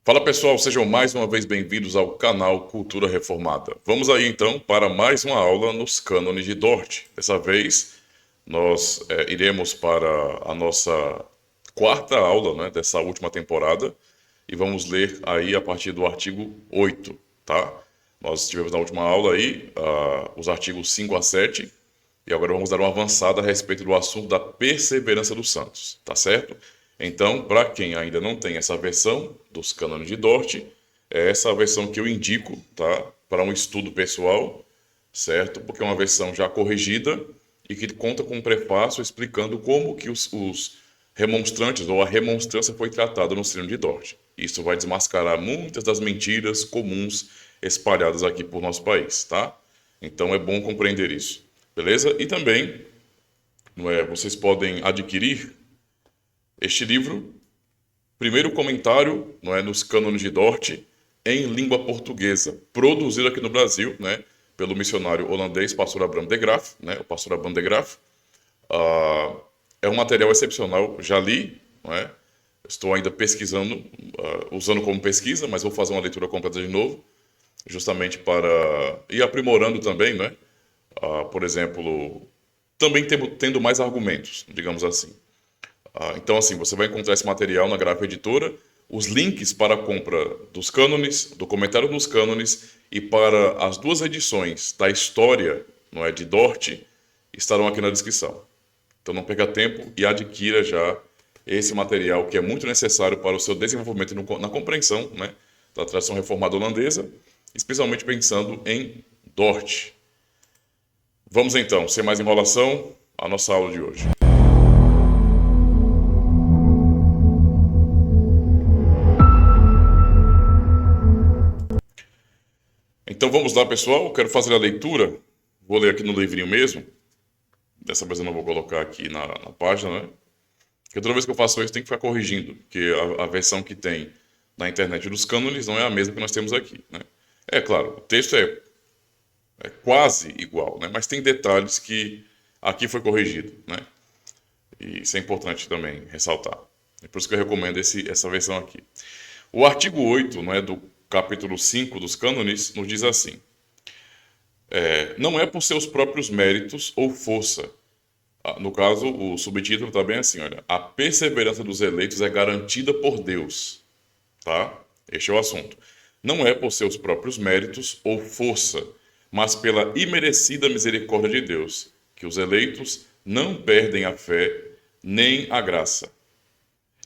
Fala pessoal, sejam mais uma vez bem-vindos ao canal Cultura Reformada. Vamos aí então para mais uma aula nos cânones de Dort. Dessa vez nós iremos para a nossa quarta aula, né, dessa última temporada e vamos ler aí a partir do artigo 8, tá? Nós tivemos na última aula aí os artigos 5 a 7 e agora vamos dar uma avançada a respeito do assunto da perseverança dos santos, tá certo? Então, para quem ainda não tem essa versão dos cânones de Dort, é essa a versão que eu indico, tá? Para um estudo pessoal, certo? Porque é uma versão já corrigida e que conta com um prefácio explicando como que os remonstrantes ou a remonstrância foi tratada no Sínodo de Dort. Isso vai desmascarar muitas das mentiras comuns espalhadas aqui por nosso país, tá? Então é bom compreender isso, beleza? E também, vocês podem adquirir este livro, primeiro comentário, nos cânones de Dort, em língua portuguesa, produzido aqui no Brasil, pelo missionário holandês, pastor Abraham de Graaf, o pastor Abraham de Graaf. É um material excepcional, já li, estou ainda pesquisando, usando como pesquisa, mas vou fazer uma leitura completa de novo, justamente para ir aprimorando também, por exemplo, também tendo mais argumentos, digamos assim. Então, assim, você vai encontrar esse material na Graaf Editora, os links para a compra dos cânones, do comentário dos cânones e para as duas edições da história, de Dort, estarão aqui na descrição. Então não perca tempo e adquira já esse material que é muito necessário para o seu desenvolvimento na compreensão, da tradição reformada holandesa, especialmente pensando em Dort. Vamos então, sem mais enrolação, à nossa aula de hoje. Então vamos lá, pessoal. Eu quero fazer a leitura. Vou ler aqui no livrinho mesmo. Dessa vez eu não vou colocar aqui na página, Porque toda vez que eu faço isso tem que ficar corrigindo, porque a versão que tem na internet dos cânones não é a mesma que nós temos aqui, É claro, o texto é quase igual, Mas tem detalhes que aqui foi corrigido, E isso é importante também ressaltar. É por isso que eu recomendo essa versão aqui. O artigo 8, do capítulo 5 dos cânones, nos diz assim: não é por seus próprios méritos ou força. No caso, o subtítulo está bem assim, olha. A perseverança dos eleitos é garantida por Deus. Tá? Este é o assunto. Não é por seus próprios méritos ou força, mas pela imerecida misericórdia de Deus, que os eleitos não perdem a fé nem a graça,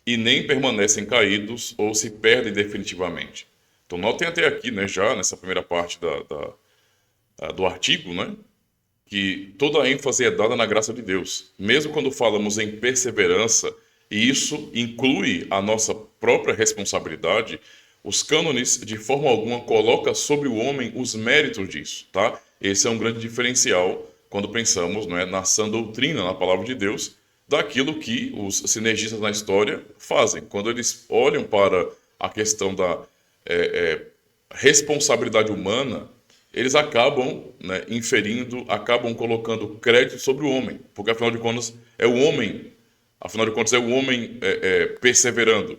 e nem permanecem caídos ou se perdem definitivamente. Então, notem até aqui, já nessa primeira parte do artigo, que toda a ênfase é dada na graça de Deus. Mesmo quando falamos em perseverança, e isso inclui a nossa própria responsabilidade, os cânones, de forma alguma, colocam sobre o homem os méritos disso, tá? Esse é um grande diferencial quando pensamos, na sã doutrina, na palavra de Deus, daquilo que os sinergistas na história fazem. Quando eles olham para a questão da responsabilidade humana, eles acabam inferindo, acabam colocando crédito sobre o homem, porque afinal de contas é o homem perseverando.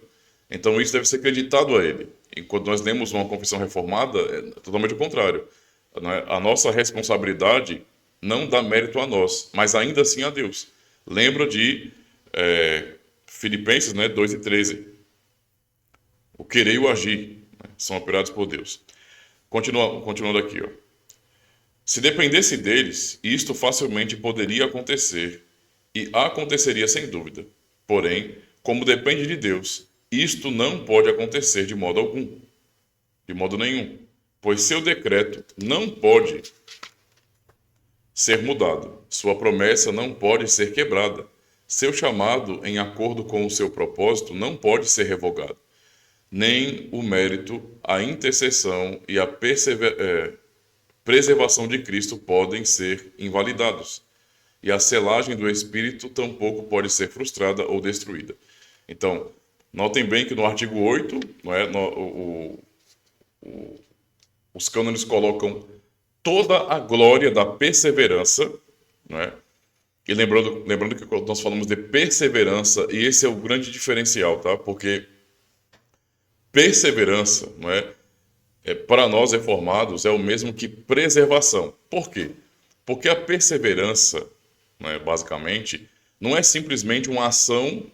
Então isso deve ser creditado a ele. Enquanto nós lemos uma confissão reformada, é totalmente o contrário. A nossa responsabilidade não dá mérito a nós, mas ainda assim a Deus. Lembra de Filipenses 2 e 13. O querer e o agir são operados por Deus. Continuando aqui, Se dependesse deles, isto facilmente poderia acontecer, e aconteceria sem dúvida. Porém, como depende de Deus, isto não pode acontecer de modo algum, de modo nenhum, pois seu decreto não pode ser mudado, sua promessa não pode ser quebrada, seu chamado em acordo com o seu propósito não pode ser revogado. Nem o mérito, a intercessão e a preservação de Cristo podem ser invalidados. E a selagem do Espírito tampouco pode ser frustrada ou destruída. Então, notem bem que no artigo 8, os cânones colocam toda a glória da perseverança, E lembrando que nós falamos de perseverança, e esse é o grande diferencial, tá? Porque Perseverança, não é? Para nós reformados, é o mesmo que preservação. Por quê? Porque a perseverança, né, basicamente, não é simplesmente uma ação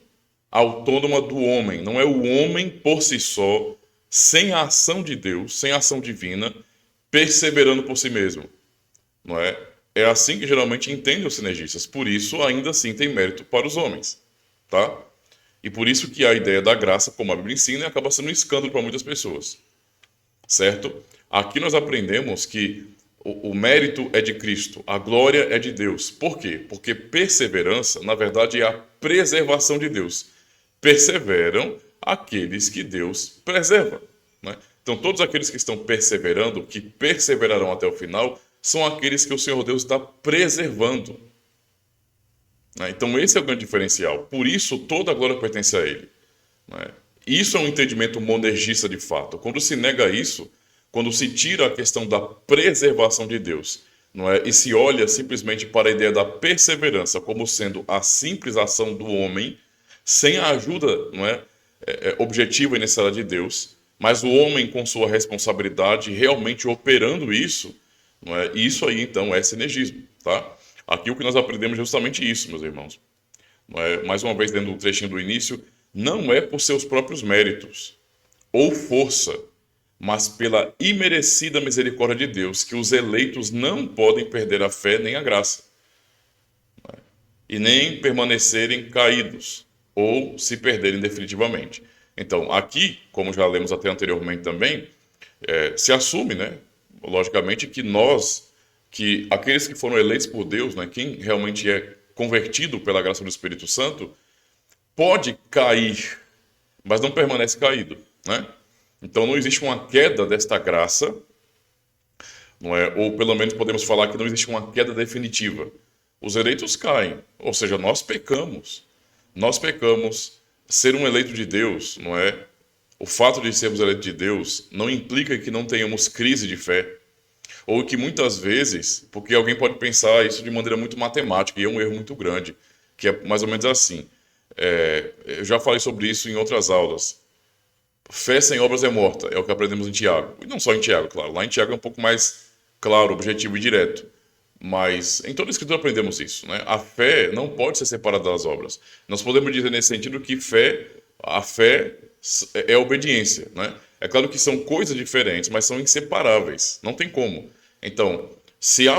autônoma do homem, não é o homem por si só, sem a ação de Deus, sem a ação divina, perseverando por si mesmo, não é? É assim que geralmente entendem os sinergistas, por isso ainda assim tem mérito para os homens, tá? E por isso que a ideia da graça, como a Bíblia ensina, acaba sendo um escândalo para muitas pessoas, certo? Aqui nós aprendemos que o mérito é de Cristo, a glória é de Deus. Por quê? Porque perseverança, na verdade, é a preservação de Deus. Perseveram aqueles que Deus preserva, né? Então, todos aqueles que estão perseverando, que perseverarão até o final, são aqueles que o Senhor Deus está preservando, né? Então, esse é o grande diferencial. Por isso, toda a glória pertence a Ele, né? Isso é um entendimento monergista de fato. Quando se nega isso, quando se tira a questão da preservação de Deus, não é? E se olha simplesmente para a ideia da perseverança como sendo a simples ação do homem, sem a ajuda, não é, objetiva e necessária de Deus, mas o homem com sua responsabilidade realmente operando isso, não é? Isso aí então é sinergismo, tá? Aqui o que nós aprendemos é justamente isso, meus irmãos. Não é? Mais uma vez, dentro do trechinho do início, não é por seus próprios méritos ou força, mas pela imerecida misericórdia de Deus, que os eleitos não podem perder a fé nem a graça, e nem permanecerem caídos, ou se perderem definitivamente. Então, aqui, como já lemos até anteriormente também, se assume, né, logicamente, que aqueles que foram eleitos por Deus, né, quem realmente é convertido pela graça do Espírito Santo, pode cair, mas não permanece caído, né? Então não existe uma queda desta graça, não é? Ou pelo menos podemos falar que não existe uma queda definitiva. Os eleitos caem, ou seja, nós pecamos. Nós pecamos. Ser um eleito de Deus, não é? O fato de sermos eleitos de Deus não implica que não tenhamos crise de fé. Ou que muitas vezes, porque alguém pode pensar isso de maneira muito matemática, e é um erro muito grande, que é mais ou menos assim. Eu já falei sobre isso em outras aulas. Fé sem obras é morta, é o que aprendemos em Tiago. E não só em Tiago, claro. Lá em Tiago é um pouco mais claro, objetivo e direto. Mas em toda a Escritura aprendemos isso, né? A fé não pode ser separada das obras. Nós podemos dizer nesse sentido que a fé é obediência, né? É claro que são coisas diferentes, mas são inseparáveis. Não tem como. Então, se há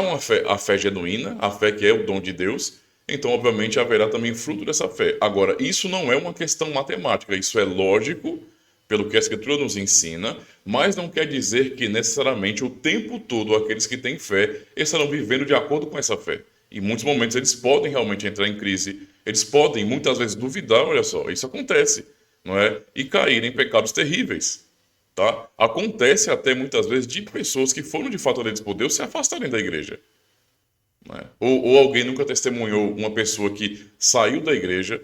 a fé genuína, a fé que é o dom de Deus, então obviamente haverá também fruto dessa fé. Agora, isso não é uma questão matemática, isso é lógico, pelo que a Escritura nos ensina, mas não quer dizer que necessariamente o tempo todo aqueles que têm fé estarão vivendo de acordo com essa fé. Em muitos momentos eles podem realmente entrar em crise, eles podem muitas vezes duvidar, olha só, isso acontece, não é? E cair em pecados terríveis, tá? Acontece até muitas vezes de pessoas que foram de fato eleitas por Deus se afastarem da igreja, não é? Ou alguém nunca testemunhou uma pessoa que saiu da igreja,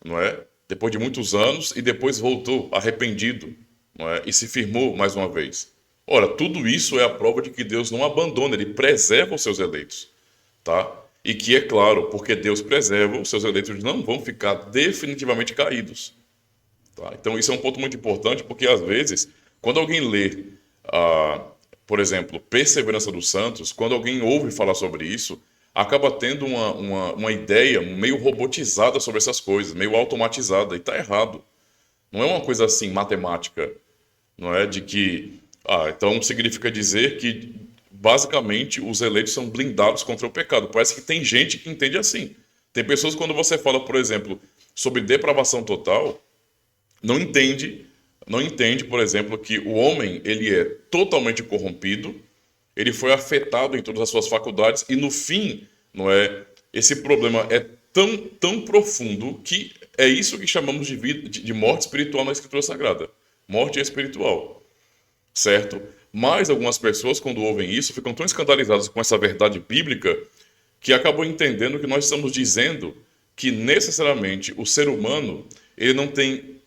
não é? Depois de muitos anos, e depois voltou arrependido, não é? E se firmou mais uma vez. Ora, tudo isso é a prova de que Deus não abandona, Ele preserva os seus eleitos, tá? E que é claro, porque Deus preserva, os seus eleitos não vão ficar definitivamente caídos, tá? Então isso é um ponto muito importante, porque às vezes, quando alguém lê, por exemplo, Perseverança dos Santos, quando alguém ouve falar sobre isso, acaba tendo uma ideia meio robotizada sobre essas coisas, meio automatizada, e está errado. Não é uma coisa assim, matemática, não é? De que, então significa dizer que, basicamente, os eleitos são blindados contra o pecado. Parece que tem gente que entende assim. Tem pessoas, quando você fala, por exemplo, sobre depravação total, não entende, por exemplo, que o homem, ele é totalmente corrompido, ele foi afetado em todas as suas faculdades e no fim, não é? Esse problema é tão profundo que é isso que chamamos de morte espiritual na Escritura Sagrada. Morte espiritual, certo? Mas algumas pessoas, quando ouvem isso, ficam tão escandalizadas com essa verdade bíblica que acabam entendendo que nós estamos dizendo que necessariamente o ser humano ele não tem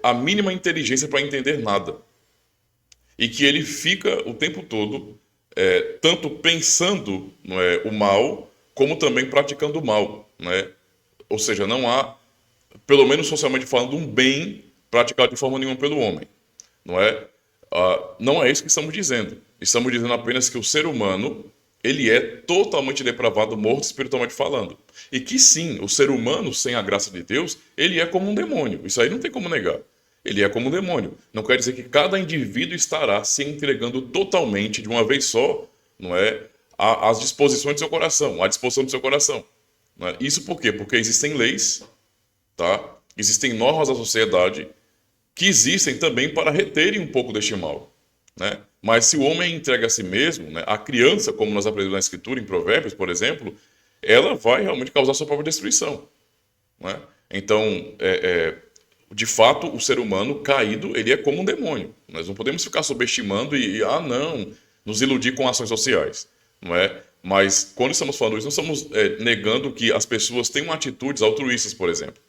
a mínima inteligência para entender nada. E que ele fica o tempo todo tanto pensando, não é, o mal, como também praticando o mal, né? Ou seja, não há, pelo menos socialmente falando, um bem praticado de forma nenhuma pelo homem. não é? Não é isso que estamos dizendo. Estamos dizendo apenas que o ser humano, ele é totalmente depravado, morto espiritualmente falando. E que sim, o ser humano, sem a graça de Deus, ele é como um demônio. Isso aí não tem como negar. Ele é como um demônio. Não quer dizer que cada indivíduo estará se entregando totalmente, de uma vez só, não é? Às disposições do seu coração, à disposição do seu coração. Não é? Isso por quê? Porque existem leis, tá? Existem normas da sociedade que existem também para reterem um pouco deste mal, né? Mas se o homem entrega a si mesmo, né, a criança, como nós aprendemos na Escritura, em Provérbios, por exemplo, ela vai realmente causar sua própria destruição, né? Então, de fato, o ser humano caído, ele é como um demônio. Nós não podemos ficar subestimando não, nos iludir com ações sociais, não é? Mas quando estamos falando isso, não estamos negando que as pessoas tenham atitudes altruístas, por exemplo,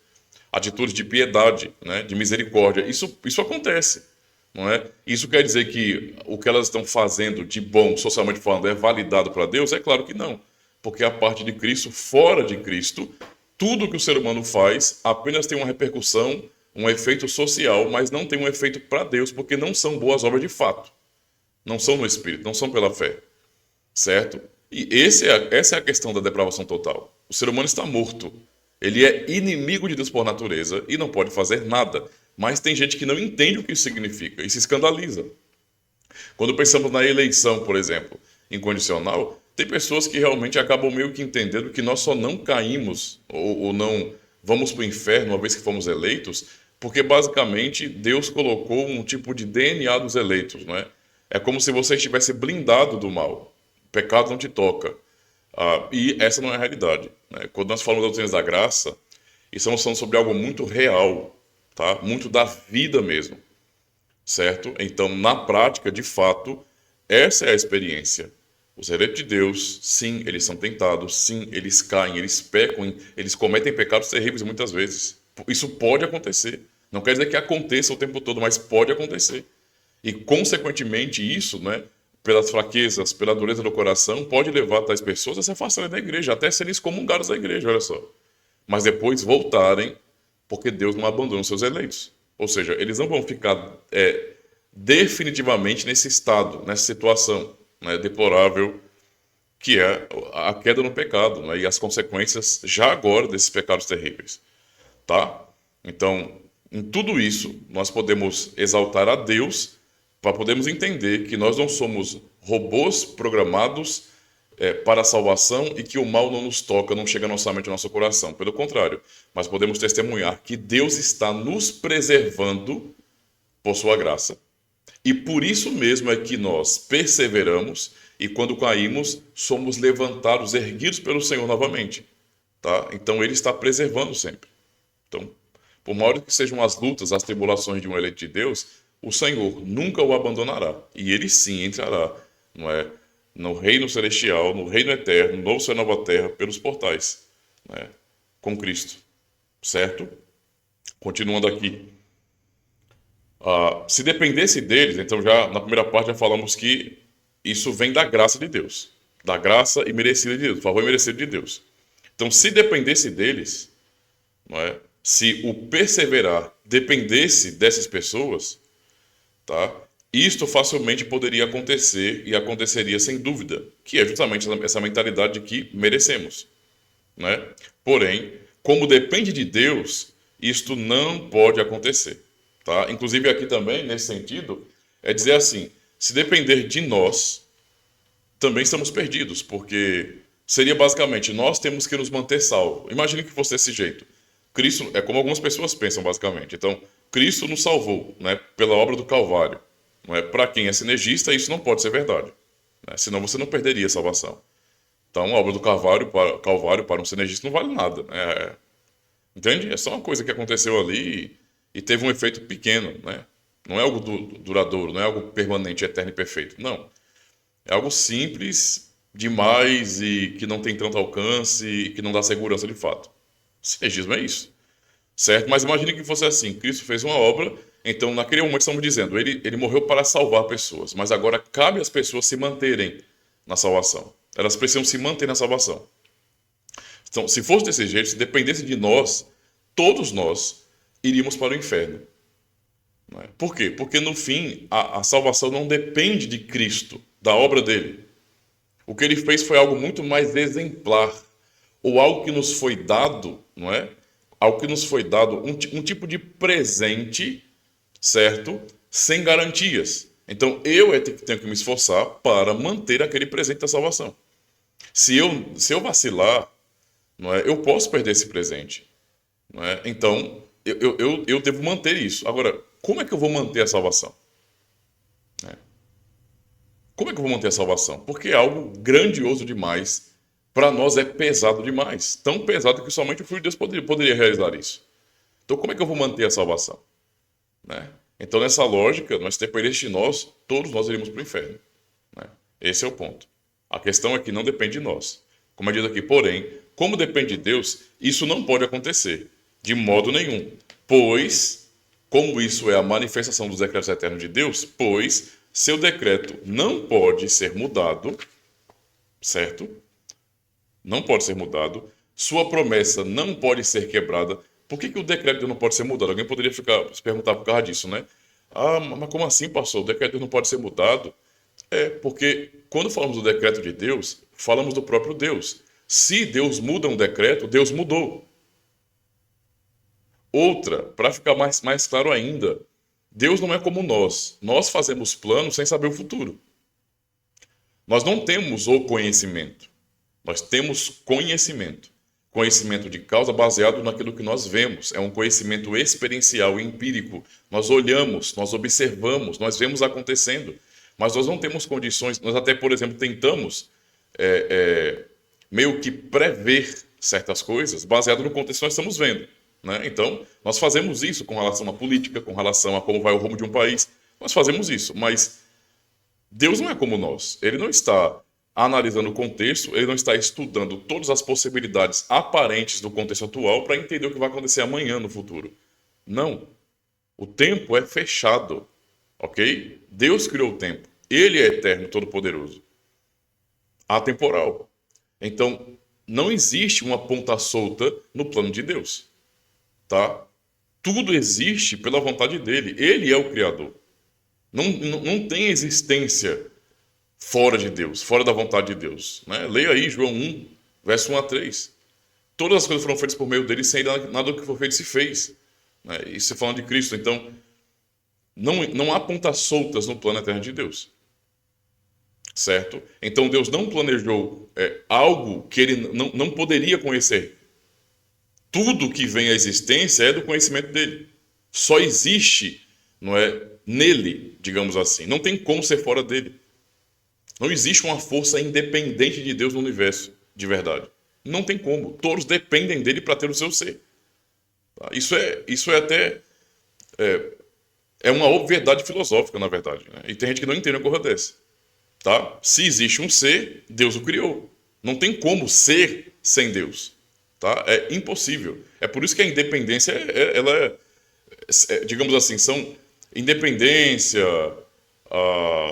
atitudes de piedade, né, de misericórdia. Isso acontece, não é? Isso quer dizer que o que elas estão fazendo de bom, socialmente falando, é validado para Deus? É claro que não, porque a parte de Cristo, fora de Cristo, tudo que o ser humano faz apenas tem uma repercussão, um efeito social, mas não tem um efeito para Deus, porque não são boas obras de fato. Não são no Espírito, não são pela fé. Certo? E essa é a questão da depravação total. O ser humano está morto. Ele é inimigo de Deus por natureza e não pode fazer nada. Mas tem gente que não entende o que isso significa e se escandaliza. Quando pensamos na eleição, por exemplo, incondicional, tem pessoas que realmente acabam meio que entendendo que nós só não caímos ou não vamos para o inferno uma vez que fomos eleitos, porque basicamente Deus colocou um tipo de DNA dos eleitos, não é? É como se você estivesse blindado do mal. O pecado não te toca. E essa não é a realidade, né? Quando nós falamos das doutrinas da graça, estamos falando sobre algo muito real, tá? Muito da vida mesmo, certo? Então, na prática, de fato, essa é a experiência. Os eleitos de Deus, sim, eles são tentados, sim, eles caem, eles pecam, eles cometem pecados terríveis muitas vezes. Isso pode acontecer. Não quer dizer que aconteça o tempo todo, mas pode acontecer. E, consequentemente, isso, né, pelas fraquezas, pela dureza do coração, pode levar tais pessoas a se afastarem da igreja, até serem excomungados da igreja, olha só. Mas depois voltarem, porque Deus não abandona os seus eleitos. Ou seja, eles não vão ficar definitivamente nesse estado, nessa situação, né, deplorável, que é a queda no pecado, né, e as consequências já agora desses pecados terríveis. Tá? Então, em tudo isso, nós podemos exaltar a Deus para podermos entender que nós não somos robôs programados para a salvação e que o mal não nos toca, não chega à nossa mente, ao nosso coração. Pelo contrário, mas podemos testemunhar que Deus está nos preservando por sua graça. E por isso mesmo é que nós perseveramos e quando caímos, somos levantados, erguidos pelo Senhor novamente. Tá? Então ele está preservando sempre. Então, por maior que sejam as lutas, as tribulações de um eleito de Deus, o Senhor nunca o abandonará. E ele sim entrará, não é, no reino celestial, no reino eterno, no novo céu e nova terra, pelos portais, né, com Cristo. Certo? Continuando aqui. Se dependesse deles, então já na primeira parte já falamos que isso vem da graça de Deus. Da graça e merecida de Deus, do favor e merecido de Deus. Então, se dependesse deles, não é? Se o perseverar dependesse dessas pessoas, tá? Isto facilmente poderia acontecer e aconteceria sem dúvida, que é justamente essa mentalidade de que merecemos, né? Porém, como depende de Deus, isto não pode acontecer, tá? Inclusive aqui também, nesse sentido, é dizer assim, se depender de nós, também estamos perdidos, porque seria basicamente, nós temos que nos manter salvos. Imagine que fosse desse jeito. Cristo, é como algumas pessoas pensam basicamente. Então, Cristo nos salvou, né, pela obra do Calvário. Não é? Para quem é sinergista, isso não pode ser verdade, né? Senão você não perderia a salvação. Então, a obra do Calvário para um sinergista não vale nada, né? Entende? É só uma coisa que aconteceu ali e teve um efeito pequeno, né? Não é algo duradouro, não é algo permanente, eterno e perfeito. Não. É algo simples demais e que não tem tanto alcance e que não dá segurança de fato. Sinergismo é isso, certo? Mas imagine que fosse assim, Cristo fez uma obra, então naquele momento estamos dizendo, ele morreu para salvar pessoas, mas agora cabe às pessoas se manterem na salvação. Elas precisam se manter na salvação. Então, se fosse desse jeito, se dependesse de nós, todos nós iríamos para o inferno. Não é? Por quê? Porque no fim a salvação não depende de Cristo, da obra dele. O que ele fez foi algo muito mais exemplar, ou algo que nos foi dado, não é? Algo que nos foi dado, um tipo de presente, certo? Sem garantias. Então eu tenho que me esforçar para manter aquele presente da salvação. Se eu vacilar, não é? Eu posso perder esse presente. Não é? Então eu devo manter isso. Agora, como é que eu vou manter a salvação? Como é que eu vou manter a salvação? Porque é algo grandioso demais. Para nós é pesado demais. Tão pesado que somente o Filho de Deus poderia realizar isso. Então, como é que eu vou manter a salvação? Né? Então, nessa lógica, nós dependesse de nós, todos nós iríamos para o inferno. Né? Esse é o ponto. A questão é que não depende de nós. Como é dito aqui, porém, como depende de Deus, isso não pode acontecer. De modo nenhum. Pois, como isso é a manifestação dos decretos eternos de Deus, pois seu decreto não pode ser mudado, certo? Não pode ser mudado. Sua promessa não pode ser quebrada. Por que o decreto de Deus não pode ser mudado? Alguém poderia se perguntar por causa disso, né? Ah, mas como assim, pastor? O decreto de Deus não pode ser mudado? É porque quando falamos do decreto de Deus, falamos do próprio Deus. Se Deus muda um decreto, Deus mudou. Outra, para ficar mais claro ainda, Deus não é como nós. Nós fazemos planos sem saber o futuro. Nós não temos o conhecimento. Nós temos conhecimento. Conhecimento de causa baseado naquilo que nós vemos. É um conhecimento experiencial, empírico. Nós olhamos, nós observamos, nós vemos acontecendo. Mas nós não temos condições. Nós até, por exemplo, tentamos meio que prever certas coisas baseado no contexto que nós estamos vendo. Né? Então, nós fazemos isso com relação à política, com relação a como vai o rumo de um país. Nós fazemos isso, mas Deus não é como nós. Ele não está analisando o contexto, ele não está estudando todas as possibilidades aparentes do contexto atual para entender o que vai acontecer amanhã no futuro. Não. O tempo é fechado, ok? Deus criou o tempo. Ele é eterno, todo-poderoso. Atemporal. Então, não existe uma ponta solta no plano de Deus. Tá? Tudo existe pela vontade dele. Ele é o Criador. Não tem existência fora de Deus, fora da vontade de Deus. Né? Leia aí João 1, verso 1 a 3. Todas as coisas foram feitas por meio dele, sem nada do que foi feito se fez. Né? Isso falando de Cristo. Então, não há pontas soltas no plano eterno de Deus. Certo? Então, Deus não planejou algo que ele não poderia conhecer. Tudo que vem à existência é do conhecimento dele. Só existe, não é, nele, digamos assim. Não tem como ser fora dele. Não existe uma força independente de Deus no universo, de verdade. Não tem como. Todos dependem dele para ter o seu ser. Tá? Isso é até uma obviedade filosófica, na verdade. Né? E tem gente que não entende a coisa dessa. Tá? Se existe um ser, Deus o criou. Não tem como ser sem Deus. Tá? É impossível. É por isso que a independência, ela digamos assim, são independência,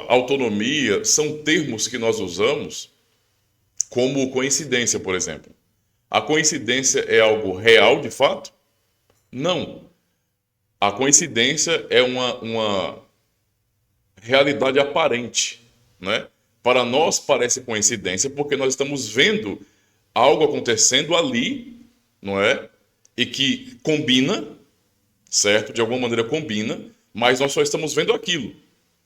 autonomia, são termos que nós usamos como coincidência, por exemplo. A coincidência é algo real, de fato? Não. A coincidência é uma realidade aparente, né? Para nós parece coincidência porque nós estamos vendo algo acontecendo ali, não é? E que combina, certo? De alguma maneira combina, mas nós só estamos vendo aquilo.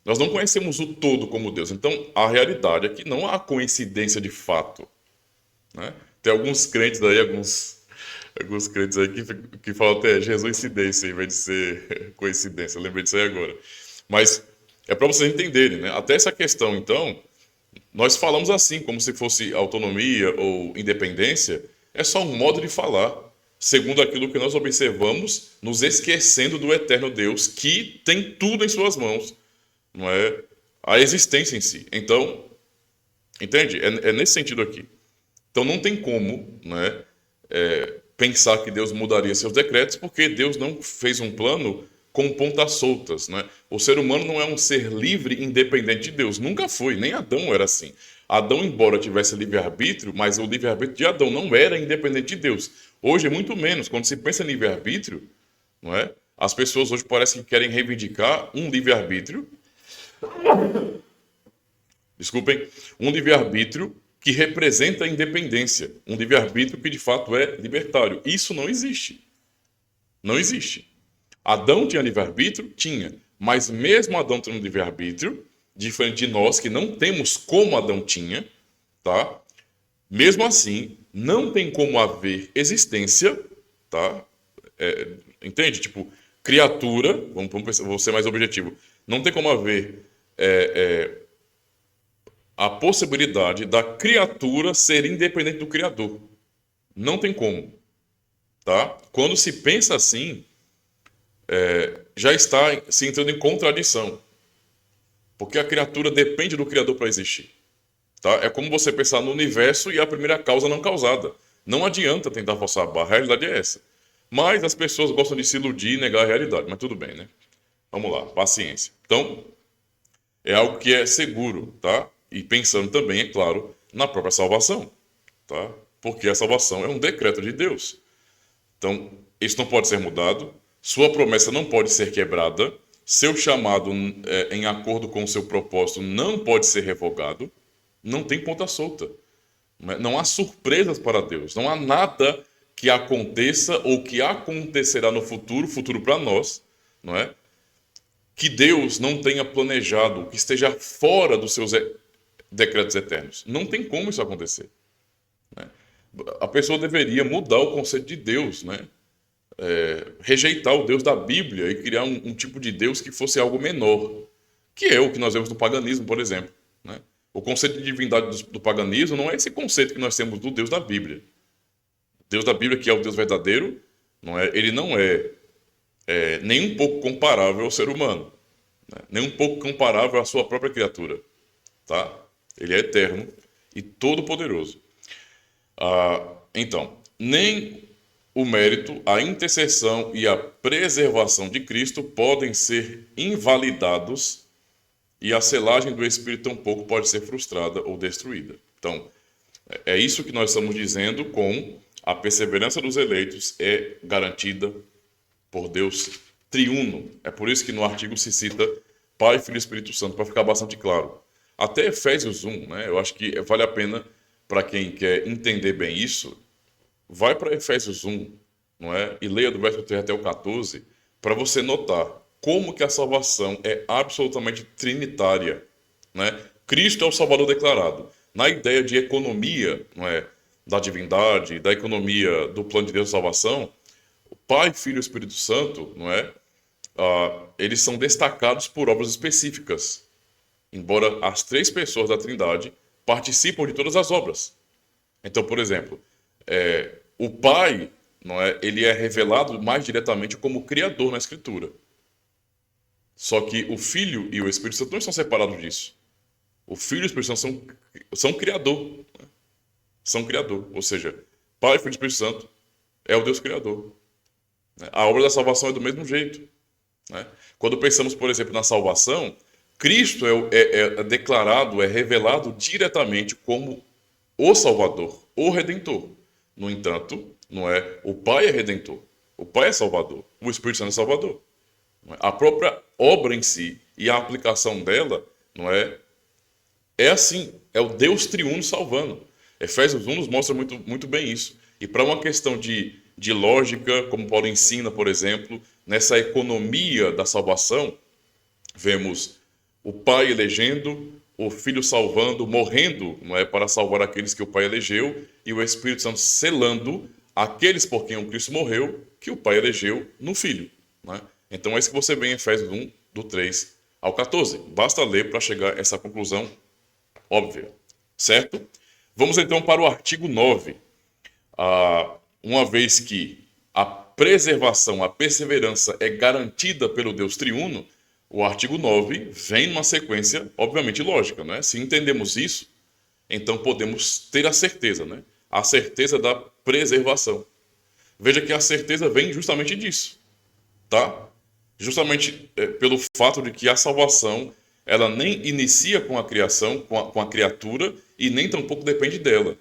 Nós não conhecemos o todo como Deus. Então, a realidade é que não há coincidência de fato. Né? Tem alguns crentes aí, alguns crentes aí que falam até Jesusincidência em vez de ser coincidência. Eu lembrei disso aí agora. Mas é para vocês entenderem, né? Até essa questão, então, nós falamos assim, como se fosse autonomia ou independência, é só um modo de falar, segundo aquilo que nós observamos, nos esquecendo do eterno Deus, que tem tudo em suas mãos, não é? A existência em si. Então, entende? É nesse sentido aqui. Então não tem como, né, pensar que Deus mudaria seus decretos, porque Deus não fez um plano com pontas soltas, né? O ser humano não é um ser livre e independente de Deus. Nunca foi, nem Adão era assim. Adão, embora tivesse livre-arbítrio, mas o livre-arbítrio de Adão não era independente de Deus. Hoje é muito menos. Quando se pensa em livre-arbítrio, não é? As pessoas hoje parecem que querem reivindicar um livre-arbítrio, desculpem, um livre-arbítrio que representa a independência, um livre-arbítrio que de fato é libertário. Isso não existe. Não existe. Adão tinha livre-arbítrio? Tinha. Mas mesmo Adão tendo livre-arbítrio, diferente de nós que não temos como Adão tinha, tá? Mesmo assim, não tem como haver existência, tá? Entende? Tipo, criatura, vou ser mais objetivo, não tem como haver a possibilidade da criatura ser independente do Criador. Não tem como, tá? Quando se pensa assim, já está se entrando em contradição, porque a criatura depende do Criador para existir. Tá? É como você pensar no universo e a primeira causa não causada. Não adianta tentar forçar a barra, a realidade é essa. Mas as pessoas gostam de se iludir e negar a realidade, mas tudo bem, né? Vamos lá, paciência. Então, é algo que é seguro, tá? E pensando também, é claro, na própria salvação, tá? Porque a salvação é um decreto de Deus. Então, isso não pode ser mudado, sua promessa não pode ser quebrada, seu chamado em acordo com o seu propósito não pode ser revogado, não tem ponta solta. Não há surpresas para Deus, não há nada que aconteça ou que acontecerá no futuro, futuro para nós, não é? Que Deus não tenha planejado, que esteja fora dos seus decretos eternos. Não tem como isso acontecer. Né? A pessoa deveria mudar o conceito de Deus, né? Rejeitar o Deus da Bíblia e criar um tipo de Deus que fosse algo menor, que é o que nós vemos no paganismo, por exemplo. Né? O conceito de divindade do paganismo não é esse conceito que nós temos do Deus da Bíblia. O Deus da Bíblia, que é o Deus verdadeiro, ele não é nem um pouco comparável ao ser humano, né? Nem um pouco comparável à sua própria criatura. Tá? Ele é eterno e todo-poderoso. Então, nem o mérito, a intercessão e a preservação de Cristo podem ser invalidados e a selagem do Espírito tampouco pode ser frustrada ou destruída. Então, é isso que nós estamos dizendo com a perseverança dos eleitos é garantida por Deus triuno. É por isso que no artigo se cita Pai, Filho e Espírito Santo, para ficar bastante claro. Até Efésios 1, né? Eu acho que vale a pena para quem quer entender bem isso, vai para Efésios 1, não é? E leia do verso 3 até o 14, para você notar como que a salvação é absolutamente trinitária, né? Cristo é o Salvador declarado. Na ideia de economia, não é? Da divindade, da economia do plano de Deus de salvação, o Pai, Filho e Espírito Santo, não é? Eles são destacados por obras específicas, embora as três pessoas da Trindade participam de todas as obras. Então, por exemplo, o Pai, não é? Ele é revelado mais diretamente como Criador na Escritura. Só que o Filho e o Espírito Santo não estão separados disso. O Filho e o Espírito Santo são Criador. Né? São Criador. Ou seja, Pai, Filho e Espírito Santo é o Deus Criador. A obra da salvação é do mesmo jeito. Né? Quando pensamos, por exemplo, na salvação, Cristo é declarado, é revelado diretamente como o Salvador, o Redentor. No entanto, não é o Pai é Redentor, o Pai é Salvador, o Espírito Santo é Salvador. A própria obra em si e a aplicação dela, não é assim, é o Deus triuno salvando. Efésios 1 nos mostra muito, muito bem isso. E para uma questão de lógica, como Paulo ensina, por exemplo, nessa economia da salvação, vemos o Pai elegendo, o Filho salvando, morrendo, não é, para salvar aqueles que o Pai elegeu, e o Espírito Santo selando aqueles por quem o Cristo morreu, que o Pai elegeu no Filho. Né? Então é isso que você vê em Efésios 1, do 3 ao 14. Basta ler para chegar a essa conclusão óbvia. Certo? Vamos então para o artigo 9. Uma vez que a preservação, a perseverança é garantida pelo Deus triuno, o artigo 9 vem numa sequência, obviamente, lógica. Né? Se entendemos isso, então podemos ter a certeza, né? A certeza da preservação. Veja que a certeza vem justamente disso. Tá? Justamente pelo fato de que a salvação ela nem inicia com a criação, com a criatura, e nem tampouco depende dela.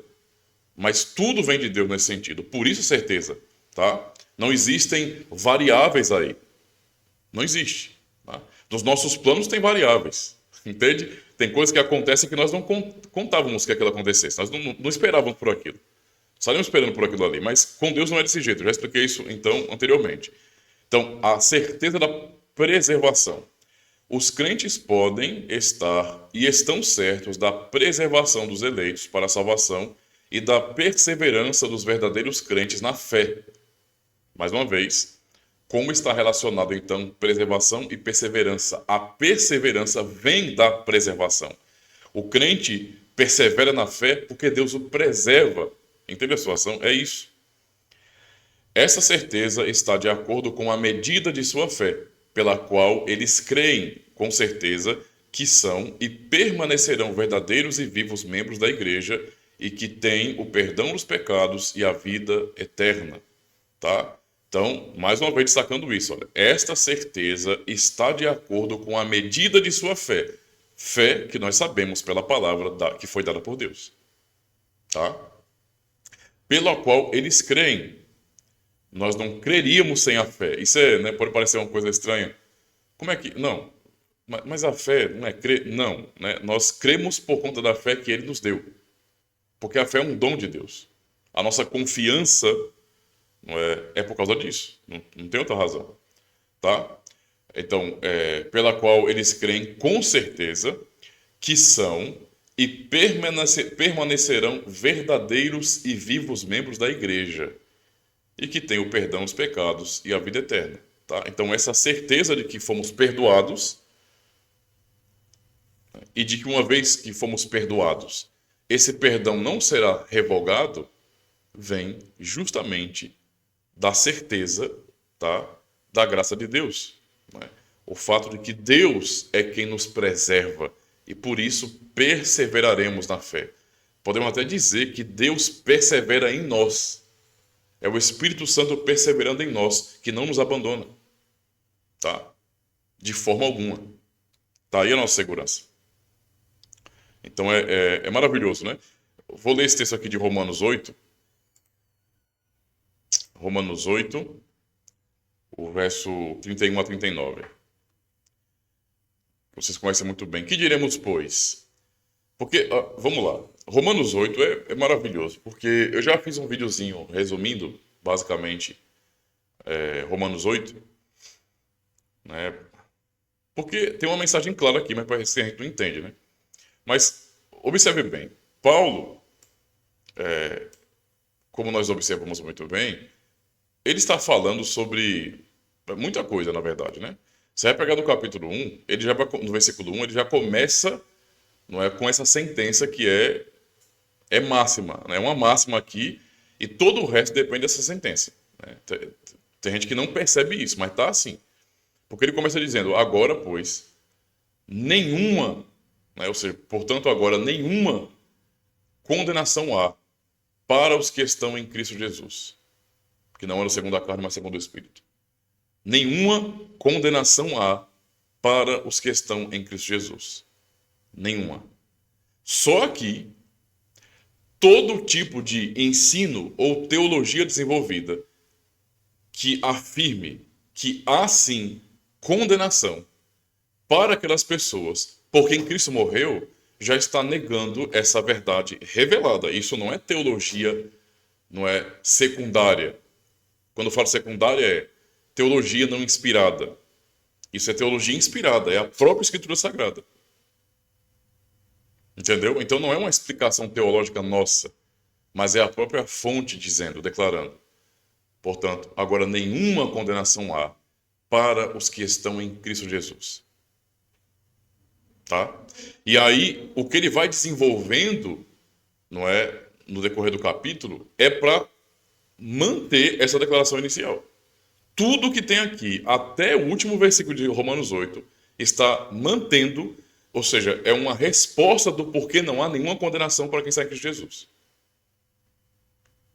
Mas tudo vem de Deus nesse sentido. Por isso, certeza. Tá? Não existem variáveis aí. Não existe. Tá? Nos nossos planos tem variáveis, entende? Tem coisas que acontecem que nós não contávamos que aquilo acontecesse. Nós não esperávamos por aquilo. Estaríamos esperando por aquilo ali, mas com Deus não é desse jeito. Eu já expliquei isso, então, anteriormente. Então, a certeza da preservação. Os crentes podem estar e estão certos da preservação dos eleitos para a salvação e da perseverança dos verdadeiros crentes na fé. Mais uma vez, como está relacionado, então, preservação e perseverança? A perseverança vem da preservação. O crente persevera na fé porque Deus o preserva. Entende a situação? É isso. Essa certeza está de acordo com a medida de sua fé, pela qual eles creem, com certeza, que são e permanecerão verdadeiros e vivos membros da igreja e que têm o perdão dos pecados e a vida eterna. Tá? Então, mais uma vez destacando isso, olha, esta certeza está de acordo com a medida de sua fé. Fé que nós sabemos pela palavra que foi dada por Deus. Tá? Pela qual eles creem. Nós não creríamos sem a fé. Isso pode parecer uma coisa estranha. Como é que... Não. Mas a fé não é crer... Não. Né? Nós cremos por conta da fé que Ele nos deu. Porque a fé é um dom de Deus. A nossa confiança é por causa disso. Não tem outra razão. Tá? Então, pela qual eles creem com certeza que são e permanecerão verdadeiros e vivos membros da igreja. E que tem o perdão dos pecados e a vida eterna. Tá? Então, essa certeza de que fomos perdoados e de que uma vez que fomos perdoados, esse perdão não será revogado, vem justamente da certeza, tá, da graça de Deus. Né? O fato de que Deus é quem nos preserva e por isso perseveraremos na fé. Podemos até dizer que Deus persevera em nós. É o Espírito Santo perseverando em nós, que não nos abandona. Tá? De forma alguma. Tá aí a nossa segurança. Então é maravilhoso, né? Vou ler esse texto aqui de Romanos 8. Romanos 8, o verso 31 a 39. Vocês conhecem muito bem. Que diremos, pois? Porque, vamos lá. Romanos 8 é maravilhoso, porque eu já fiz um videozinho resumindo, basicamente, Romanos 8, né? Porque tem uma mensagem clara aqui, mas parece que a gente não entende, né? Mas, observe bem, Paulo, como nós observamos muito bem, ele está falando sobre muita coisa, na verdade, né? Você vai pegar no capítulo 1, no versículo 1, ele já começa com essa sentença que é máxima, né? É uma máxima aqui, e todo o resto depende dessa sentença. Né? Tem gente que não percebe isso, mas está assim. Porque ele começa dizendo, agora, pois, nenhuma, né? Ou seja, portanto, agora, nenhuma condenação há para os que estão em Cristo Jesus. Que não eram segundo a carne, mas segundo o Espírito. Nenhuma condenação há para os que estão em Cristo Jesus. Nenhuma. Só que todo tipo de ensino ou teologia desenvolvida que afirme que há sim condenação para aquelas pessoas por quem Cristo morreu, já está negando essa verdade revelada. Isso não é teologia, não é secundária. Quando eu falo secundária é teologia não inspirada. Isso é teologia inspirada, é a própria Escritura Sagrada. Entendeu? Então não é uma explicação teológica nossa, mas é a própria fonte dizendo, declarando. Portanto, agora nenhuma condenação há para os que estão em Cristo Jesus. Tá? E aí, o que ele vai desenvolvendo, no decorrer do capítulo, é para manter essa declaração inicial. Tudo que tem aqui, até o último versículo de Romanos 8, está mantendo, ou seja, é uma resposta do porquê não há nenhuma condenação para quem está em Cristo Jesus.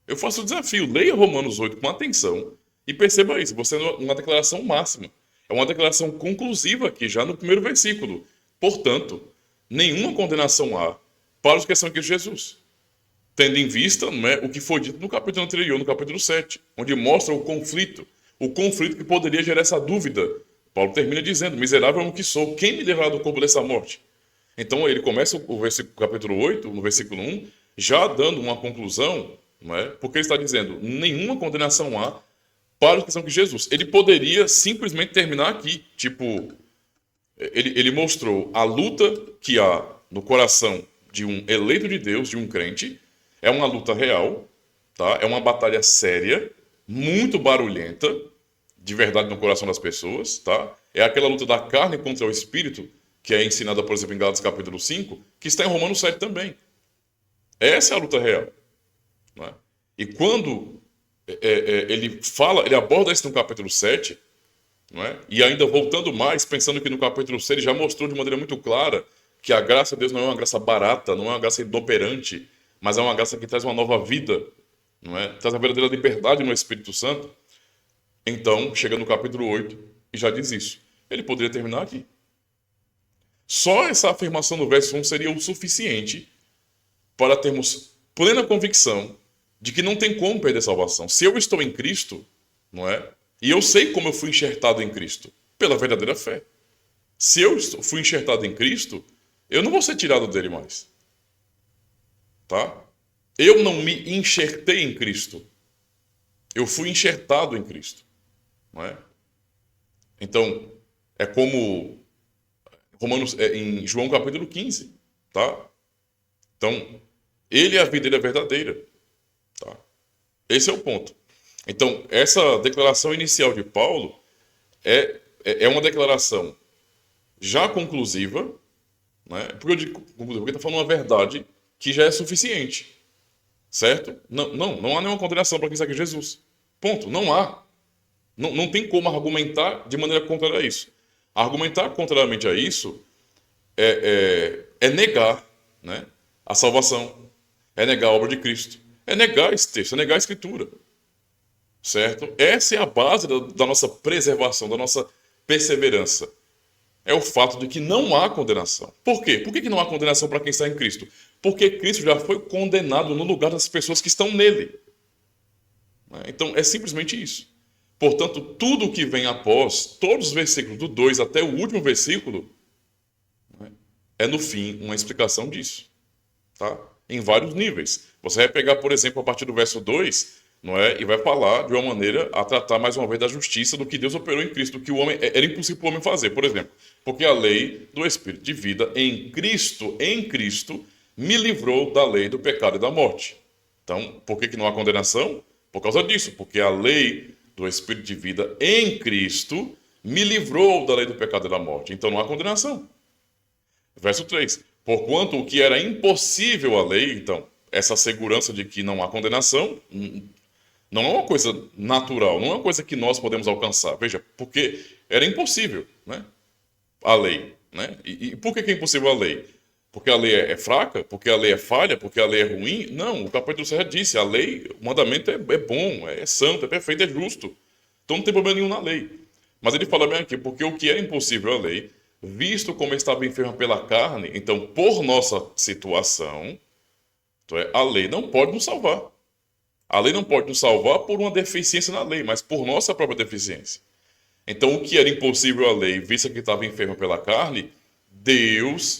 Eu faço o desafio, leia Romanos 8 com atenção e perceba isso. Você é uma declaração máxima. É uma declaração conclusiva aqui, já no primeiro versículo. Portanto, nenhuma condenação há para os que estão em Cristo Jesus. Tendo em vista o que foi dito no capítulo anterior, no capítulo 7, onde mostra o conflito que poderia gerar essa dúvida Paulo termina dizendo: miserável homem que sou, quem me levará do corpo dessa morte? Então ele começa o capítulo 8, no versículo 1, já dando uma conclusão, não é? Porque ele está dizendo: nenhuma condenação há para os que são de Jesus. Ele poderia simplesmente terminar aqui, tipo, ele mostrou a luta que há no coração de um eleito de Deus, de um crente. É uma luta real, tá? É uma batalha séria, muito barulhenta, de verdade no coração das pessoas, tá? É aquela luta da carne contra o espírito, que é ensinada, por exemplo, em Gálatas capítulo 5, que está em Romanos 7 também. Essa é a luta real, né? E quando ele fala, ele aborda isso no capítulo 7, não é? E ainda voltando mais, pensando que no capítulo 6 ele já mostrou de maneira muito clara que a graça de Deus não é uma graça barata, não é uma graça inoperante, mas é uma graça que traz uma nova vida, não é? Traz a verdadeira liberdade no Espírito Santo. Então, chega no capítulo 8 e já diz isso. Ele poderia terminar aqui. Só essa afirmação no verso 1 seria o suficiente para termos plena convicção de que não tem como perder a salvação. Se eu estou em Cristo, não é? E eu sei como eu fui enxertado em Cristo, pela verdadeira fé. Se eu fui enxertado em Cristo, eu não vou ser tirado dele mais. Tá? Eu não me enxertei em Cristo. Eu fui enxertado em Cristo. Não é? Então, é como em João capítulo 15. Tá? Então, ele é a vida, ele é verdadeira. Tá? Esse é o ponto. Então, essa declaração inicial de Paulo é uma declaração já conclusiva, né? Porque eu digo conclusiva, porque está falando uma verdade que já é suficiente. Certo? Não há nenhuma condenação para quem segue Jesus. Ponto. Não há. Não tem como argumentar de maneira contrária a isso. Argumentar contrariamente a isso é negar, né, a salvação, é negar a obra de Cristo, é negar esse texto, é negar a Escritura. Certo? Essa é a base da nossa preservação, da nossa perseverança. É o fato de que não há condenação. Por quê? Por que não há condenação para quem está em Cristo? Porque Cristo já foi condenado no lugar das pessoas que estão nele. Então, é simplesmente isso. Portanto, tudo que vem após, todos os versículos, do 2 até o último versículo, é, no fim, uma explicação disso. Tá? Em vários níveis. Você vai pegar, por exemplo, a partir do verso 2, não é? E vai falar de uma maneira a tratar mais uma vez da justiça, do que Deus operou em Cristo, do que o homem era impossível para o homem fazer, por exemplo. Porque a lei do Espírito de vida em Cristo, me livrou da lei do pecado e da morte. Então, por que não há condenação? Por causa disso, porque a lei do Espírito de vida em Cristo me livrou da lei do pecado e da morte. Então não há condenação. Verso 3. Porquanto o que era impossível à lei, então, essa segurança de que não há condenação, não é uma coisa natural, não é uma coisa que nós podemos alcançar. Veja, porque era impossível, né? A lei, né? E por que é impossível a lei? Porque a lei é fraca? Porque a lei é falha? Porque a lei é ruim? Não, o capítulo 6 já disse, a lei, o mandamento é bom, é santo, é perfeito, é justo. Então não tem problema nenhum na lei. Mas ele fala bem aqui, porque o que é impossível à lei, visto como estava enfermo pela carne, então por nossa situação, então a lei não pode nos salvar. A lei não pode nos salvar por uma deficiência na lei, mas por nossa própria deficiência. Então, o que era impossível à lei, visto que estava enfermo pela carne,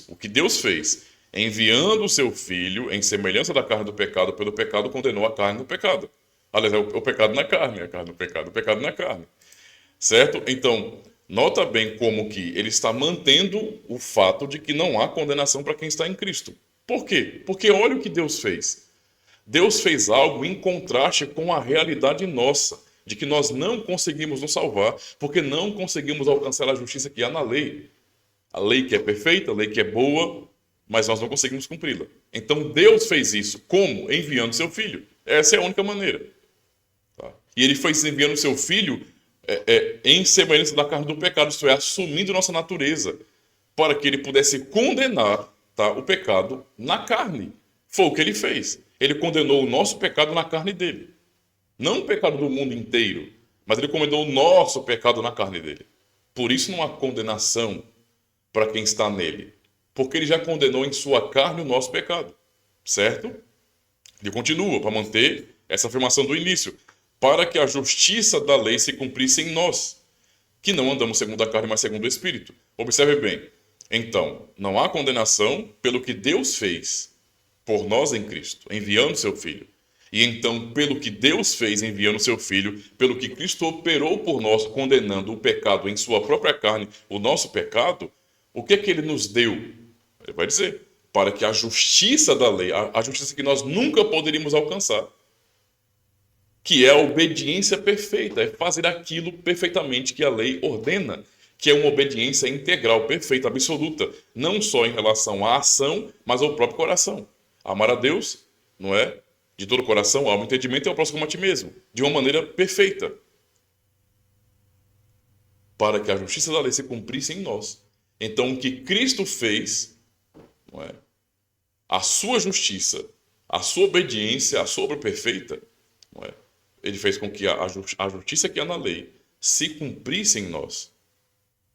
o que Deus fez, enviando o seu Filho em semelhança da carne do pecado, pelo pecado condenou a carne do pecado. Aliás, é o pecado na carne, a carne do pecado, o pecado na carne. Certo? Então, nota bem como que ele está mantendo o fato de que não há condenação para quem está em Cristo. Por quê? Porque olha o que Deus fez. Deus fez algo em contraste com a realidade nossa, de que nós não conseguimos nos salvar, porque não conseguimos alcançar a justiça que há na lei. A lei que é perfeita, a lei que é boa, mas nós não conseguimos cumpri-la. Então Deus fez isso. Como? Enviando seu Filho. Essa é a única maneira. Tá? E ele foi enviando seu Filho em semelhança da carne do pecado, isto é, assumindo nossa natureza, para que ele pudesse condenar, tá, o pecado na carne. Foi o que ele fez. Ele condenou o nosso pecado na carne dele. Não o pecado do mundo inteiro, mas ele condenou o nosso pecado na carne dele. Por isso não há condenação para quem está nele. Porque ele já condenou em sua carne o nosso pecado. Certo? Ele continua para manter essa afirmação do início. Para que a justiça da lei se cumprisse em nós. que não andamos segundo a carne, mas segundo o Espírito. Observe bem. Então, não há condenação pelo que Deus fez por nós em Cristo, enviando seu Filho. E então, pelo que Deus fez enviando seu Filho, pelo que Cristo operou por nós, condenando o pecado em sua própria carne, o nosso pecado, o que é que ele nos deu? Ele vai dizer, para que a justiça da lei, a justiça que nós nunca poderíamos alcançar, que é a obediência perfeita, é fazer aquilo perfeitamente que a lei ordena, que é uma obediência integral, perfeita, absoluta, não só em relação à ação, mas ao próprio coração. Amar a Deus, não é? De todo o coração, alma, entendimento e ao próximo como a ti mesmo, de uma maneira perfeita, para que a justiça da lei se cumprisse em nós. Então, o que Cristo fez, não é? A sua justiça, a sua obediência, a sua obra perfeita, não é? Ele fez com que a justiça que há na lei se cumprisse em nós.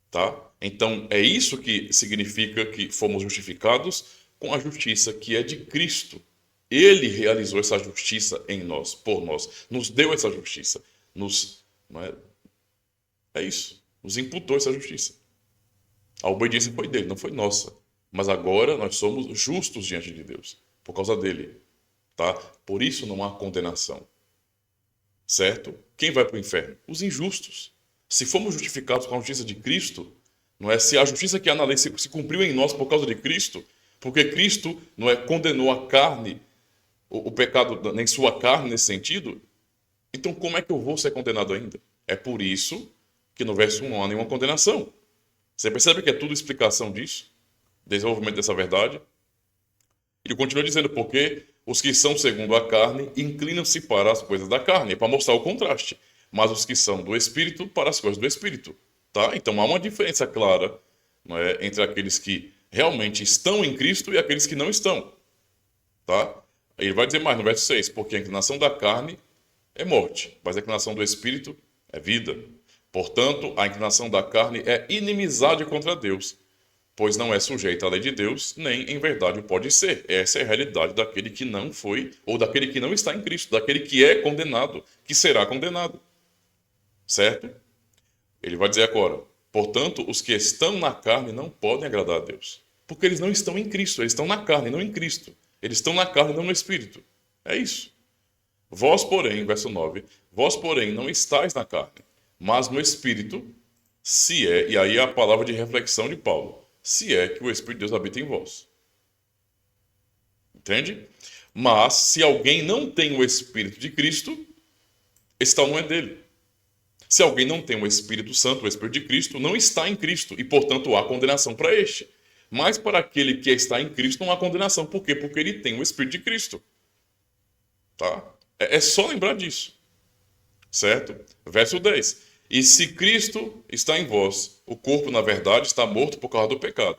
Tá? Então, é isso que significa que fomos justificados com a justiça que é de Cristo. Ele realizou essa justiça em nós, por nós. Nos deu essa justiça. Não é isso. Nos imputou essa justiça. A obediência foi dele, não foi nossa. Mas agora nós somos justos diante de Deus, por causa dele. Tá? Por isso não há condenação. Certo? Quem vai para o inferno? Os injustos. Se fomos justificados com a justiça de Cristo, não é? Se a justiça que há na lei se cumpriu em nós por causa de Cristo, porque Cristo não é, condenou a carne, o pecado em sua carne nesse sentido, então como é que eu vou ser condenado ainda? É por isso que no verso 1 não há nenhuma condenação. Você percebe que é tudo explicação disso? Desenvolvimento dessa verdade? Ele continua dizendo, porque os que são segundo a carne inclinam-se para as coisas da carne, para mostrar o contraste. Mas os que são do Espírito, para as coisas do Espírito. Tá? Então há uma diferença clara, não é, entre aqueles que realmente estão em Cristo e aqueles que não estão. Tá? Ele vai dizer mais no verso 6, porque a inclinação da carne é morte, mas a inclinação do Espírito é vida. Portanto, a inclinação da carne é inimizade contra Deus, pois não é sujeita à lei de Deus, nem em verdade pode ser. Essa é a realidade daquele que não foi, ou daquele que não está em Cristo, daquele que é condenado, que será condenado. Certo? Ele vai dizer agora, portanto, os que estão na carne não podem agradar a Deus, porque eles não estão em Cristo, eles estão na carne, não em Cristo. Eles estão na carne, não no Espírito. É isso. Vós, porém, verso 9, vós, porém, não estáis na carne, mas no Espírito, se é, e aí é a palavra de reflexão de Paulo, se é que o Espírito de Deus habita em vós. Entende? Mas, se alguém não tem o Espírito de Cristo, esse tal não é dele. Se alguém não tem o Espírito Santo, o Espírito de Cristo, não está em Cristo, e, portanto, há condenação para este. Mas para aquele que está em Cristo não há condenação. Por quê? Porque ele tem o Espírito de Cristo. Tá? É só lembrar disso. Certo? Verso 10. E se Cristo está em vós, o corpo, na verdade, está morto por causa do pecado,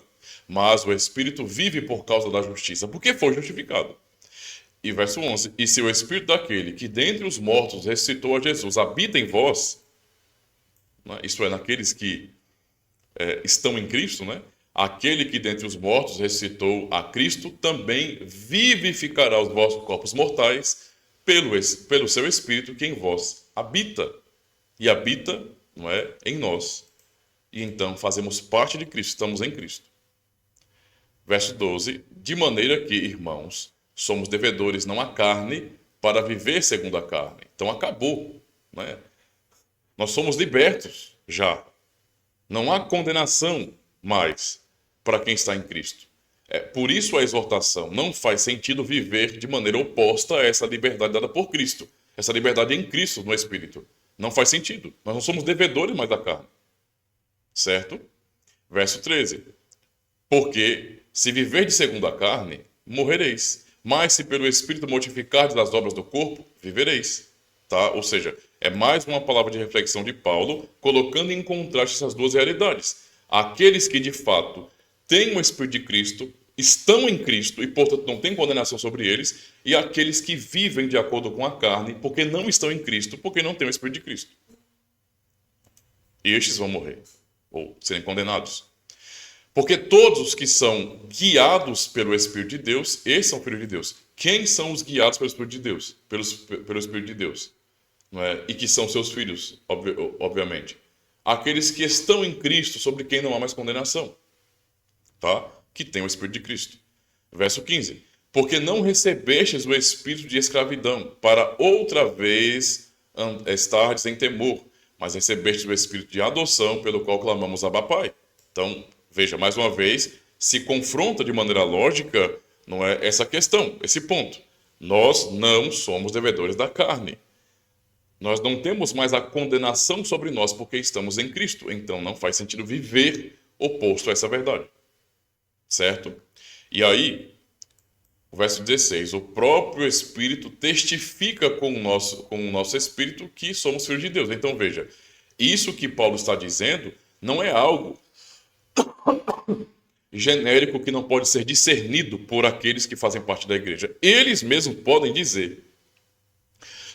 mas o Espírito vive por causa da justiça, porque foi justificado. E verso 11. E se o Espírito daquele que dentre os mortos ressuscitou a Jesus habita em vós, né? Isto é, naqueles que estão em Cristo, né? Aquele que dentre os mortos ressuscitou a Cristo também vivificará os vossos corpos mortais pelo seu Espírito que em vós habita. E habita, não é, em nós. E então fazemos parte de Cristo, estamos em Cristo. Verso 12. De maneira que, irmãos, somos devedores não à carne para viver segundo a carne. Então acabou, né? Nós somos libertos já. Não há condenação mais para quem está em Cristo. Por isso a exortação. Não faz sentido viver de maneira oposta a essa liberdade dada por Cristo. Essa liberdade em Cristo, no Espírito. Não faz sentido. Nós não somos devedores mais da carne. Certo? Verso 13. Porque se viverdes segundo a carne, morrereis. Mas se pelo Espírito mortificardes as obras do corpo, vivereis. Tá? Ou seja, é mais uma palavra de reflexão de Paulo, colocando em contraste essas duas realidades. Aqueles que, de fato, têm o Espírito de Cristo, estão em Cristo e, portanto, não tem condenação sobre eles, e aqueles que vivem de acordo com a carne, porque não estão em Cristo, porque não têm o Espírito de Cristo. E estes vão morrer, ou serem condenados. Porque todos os que são guiados pelo Espírito de Deus, esses são filhos de Deus. Quem são os guiados pelo Espírito de Deus? Pelo Espírito de Deus. Não é? E que são seus filhos, obviamente. aqueles que estão em Cristo, sobre quem não há mais condenação, tá? Que tem o Espírito de Cristo. Verso 15. Porque não recebestes o espírito de escravidão, para outra vez estardes em temor, mas recebestes o espírito de adoção, pelo qual clamamos Abba Pai. Então, veja, mais uma vez, se confronta de maneira lógica, não é essa questão, esse ponto. Nós não somos devedores da carne. Nós não temos mais a condenação sobre nós porque estamos em Cristo. Então, não faz sentido viver oposto a essa verdade. Certo? E aí, o verso 16, o próprio Espírito testifica com o nosso Espírito que somos filhos de Deus. Então veja, isso que Paulo está dizendo não é algo genérico que não pode ser discernido por aqueles que fazem parte da igreja. Eles mesmos podem dizer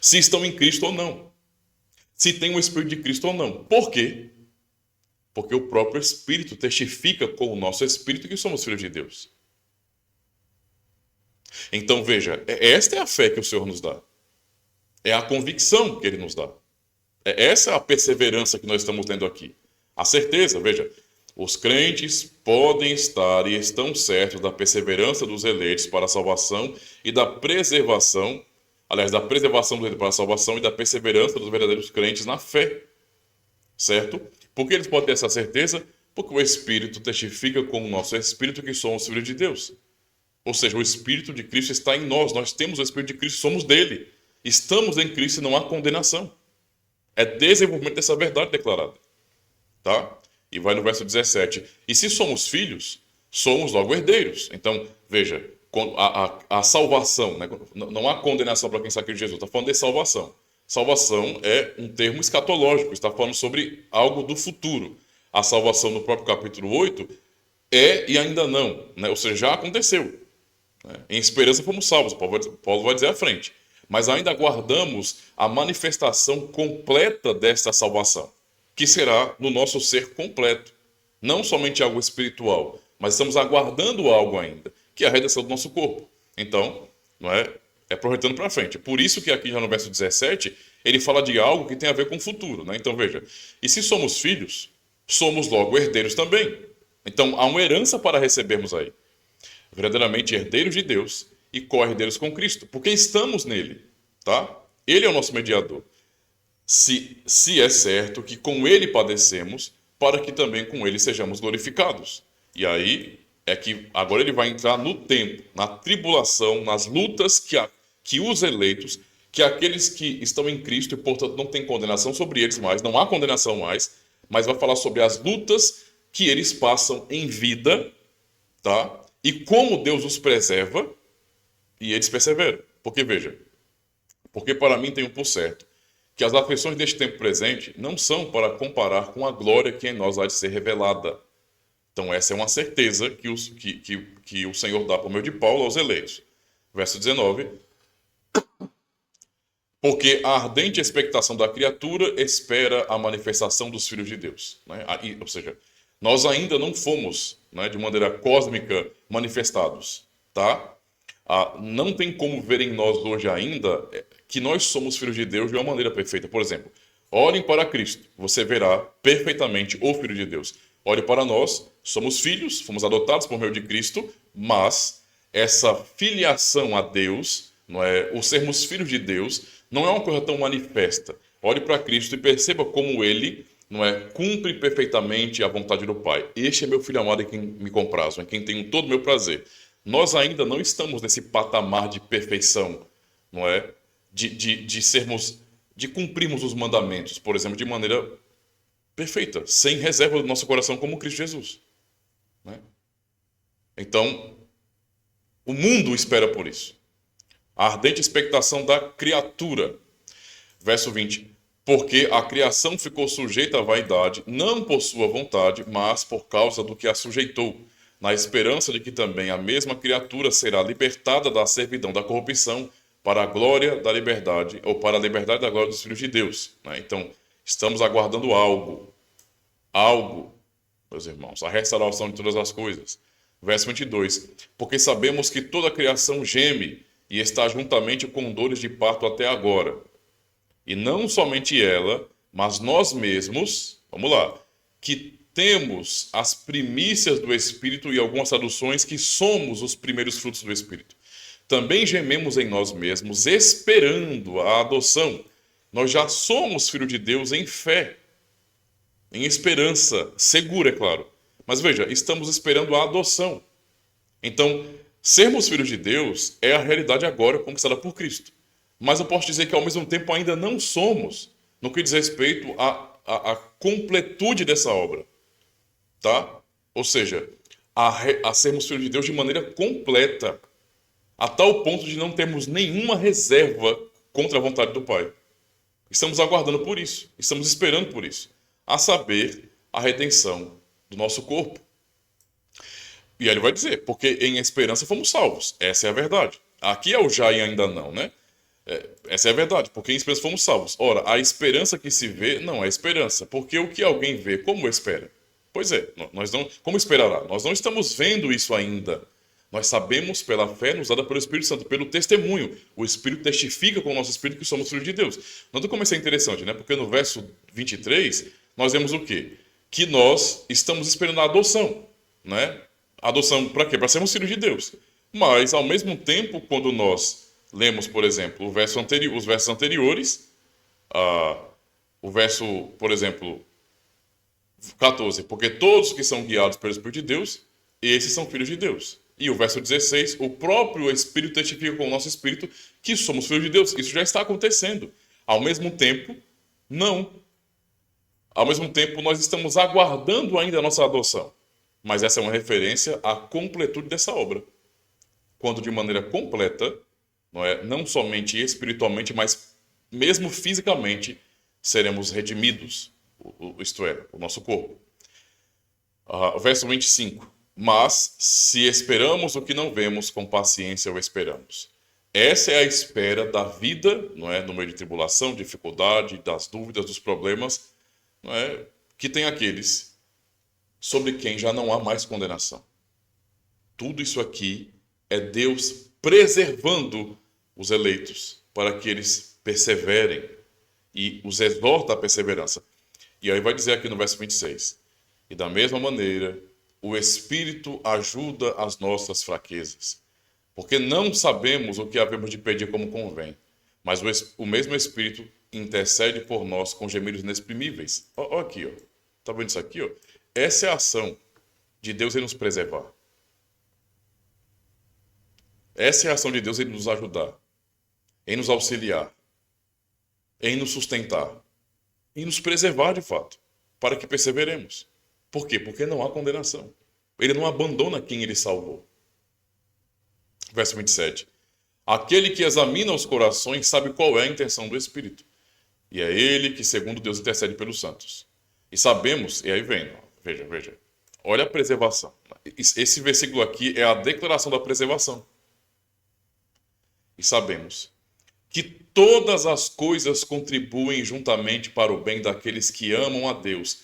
se estão em Cristo ou não, se tem o Espírito de Cristo ou não. Por quê? Porque o próprio Espírito testifica com o nosso Espírito que somos filhos de Deus. Então, veja, esta é a fé que o Senhor nos dá. É a convicção que Ele nos dá. Essa é a perseverança que nós estamos lendo aqui. A certeza, veja, os crentes podem estar e estão certos da perseverança dos eleitos para a salvação e da preservação, aliás, da preservação dos eleitos para a salvação e da perseverança dos verdadeiros crentes na fé. Certo? Por que eles podem ter essa certeza? Porque o Espírito testifica com o nosso Espírito que somos filhos de Deus. Ou seja, o Espírito de Cristo está em nós. Nós temos o Espírito de Cristo, somos dele. Estamos em Cristo e não há condenação. É desenvolvimento dessa verdade declarada. Tá? E vai no verso 17. E se somos filhos, somos logo herdeiros. Então, veja, a salvação, né? Não há condenação para quem está aqui de Jesus. Está falando de salvação. Salvação é um termo escatológico. Está falando sobre algo do futuro. A salvação no próprio capítulo 8 é e ainda não. Né? Ou seja, já aconteceu. Em esperança fomos salvos, Paulo vai dizer à frente. Mas ainda aguardamos a manifestação completa desta salvação, que será no nosso ser completo. Não somente algo espiritual, mas estamos aguardando algo ainda, que é a redenção do nosso corpo. Então, não é projetando para frente. Por isso que aqui já no verso 17, ele fala de algo que tem a ver com o futuro. Né? Então veja, e se somos filhos, somos logo herdeiros também. Então há uma herança para recebermos aí. Verdadeiramente herdeiros de Deus e co-herdeiros com Cristo, porque estamos nele, tá? Ele é o nosso mediador. Se é certo que com ele padecemos, para que também com ele sejamos glorificados. E aí é que agora ele vai entrar no tempo, na tribulação, nas lutas que os eleitos, que aqueles que estão em Cristo e, portanto, não tem condenação sobre eles mais, não há condenação mais, mas vai falar sobre as lutas que eles passam em vida, tá? E como Deus os preserva e eles perseveram. Porque, veja, porque para mim tem um por certo, que as aflições deste tempo presente não são para comparar com a glória que em nós há de ser revelada. Então essa é uma certeza que o Senhor dá por meio de Paulo aos eleitos. Verso 19. Porque a ardente expectação da criatura espera a manifestação dos filhos de Deus. Né? Ou seja, nós ainda não fomos, né, de maneira cósmica manifestados, tá? Não tem como ver em nós hoje ainda que nós somos filhos de Deus de uma maneira perfeita. Por exemplo, olhem para Cristo, você verá perfeitamente o Filho de Deus. Olhe para nós, somos filhos, fomos adotados por meio de Cristo, mas essa filiação a Deus, não é, o sermos filhos de Deus, não é uma coisa tão manifesta. Olhe para Cristo e perceba como Ele, não é, cumpre perfeitamente a vontade do Pai. Este é meu filho amado em quem me comprazo, em quem tenho todo o meu prazer. Nós ainda não estamos nesse patamar de perfeição, não é? De cumprirmos os mandamentos, por exemplo, de maneira perfeita, sem reserva do nosso coração, como Cristo Jesus. Né? Então, o mundo espera por isso. A ardente expectação da criatura. Verso 20. Porque a criação ficou sujeita à vaidade, não por sua vontade, mas por causa do que a sujeitou, na esperança de que também a mesma criatura será libertada da servidão da corrupção para a glória da liberdade, ou para a liberdade da glória dos filhos de Deus. Né? Então, estamos aguardando algo, meus irmãos, a restauração de todas as coisas. Verso 22. Porque sabemos que toda a criação geme e está juntamente com dores de parto até agora. E não somente ela, mas nós mesmos, Vamos lá. Que temos as primícias do Espírito e algumas traduções que somos os primeiros frutos do Espírito. Também gememos em nós mesmos, esperando a adoção. Nós já somos filhos de Deus em fé, em esperança, segura, é claro. Mas veja, estamos esperando a adoção. Então, sermos filhos de Deus é a realidade agora conquistada por Cristo. Mas eu posso dizer que ao mesmo tempo ainda não somos, no que diz respeito à completude dessa obra. Tá? Ou seja, a sermos filhos de Deus de maneira completa, a tal ponto de não termos nenhuma reserva contra a vontade do Pai. Estamos aguardando por isso, estamos esperando por isso, a saber, a redenção do nosso corpo. E aí ele vai dizer, porque em esperança fomos salvos. Essa é a verdade. Aqui é o já e ainda não, né? Essa é a verdade, porque em esperança fomos salvos. Ora, a esperança que se vê não é esperança, porque o que alguém vê, como espera? Pois é, nós não, como esperará? Nós não estamos vendo isso ainda. Nós sabemos pela fé nos dada pelo Espírito Santo, pelo testemunho. O Espírito testifica com o nosso Espírito que somos filhos de Deus. Nota como isso é interessante, né? Porque no verso 23, nós vemos o quê? Que nós estamos esperando a adoção, né? Adoção para quê? Para sermos filhos de Deus. Mas, ao mesmo tempo, quando nós lemos, por exemplo, os versos anteriores, o verso, por exemplo, 14, porque todos que são guiados pelo Espírito de Deus, esses são filhos de Deus. E o verso 16, o próprio Espírito testifica com o nosso Espírito que somos filhos de Deus. Isso já está acontecendo. Ao mesmo tempo, não. Ao mesmo tempo, nós estamos aguardando ainda a nossa adoção. Mas essa é uma referência à completude dessa obra. Quando de maneira completa, não somente espiritualmente, mas mesmo fisicamente, seremos redimidos, isto é, o nosso corpo. Verso 25. Mas, se esperamos o que não vemos, com paciência o esperamos. Essa é a espera da vida, no meio de tribulação, dificuldade, das dúvidas, dos problemas, que tem aqueles sobre quem já não há mais condenação. Tudo isso aqui é Deus preservando os eleitos para que eles perseverem e os exorta à perseverança. E aí vai dizer aqui no verso 26, e da mesma maneira, o Espírito ajuda as nossas fraquezas, porque não sabemos o que havemos de pedir como convém, mas o mesmo Espírito intercede por nós com gemidos inexprimíveis. Olha aqui, ó. Tá vendo isso aqui, ó? Essa é a ação de Deus em nos preservar. Essa é a ação de Deus em nos ajudar, em nos auxiliar, em nos sustentar, em nos preservar de fato, para que perseveremos. Por quê? Porque não há condenação. Ele não abandona quem ele salvou. Verso 27. Aquele que examina os corações sabe qual é a intenção do Espírito. E é ele que, segundo Deus, intercede pelos santos. E sabemos, e aí vem, veja. Olha a preservação. Esse versículo aqui é a declaração da preservação. E sabemos que todas as coisas contribuem juntamente para o bem daqueles que amam a Deus.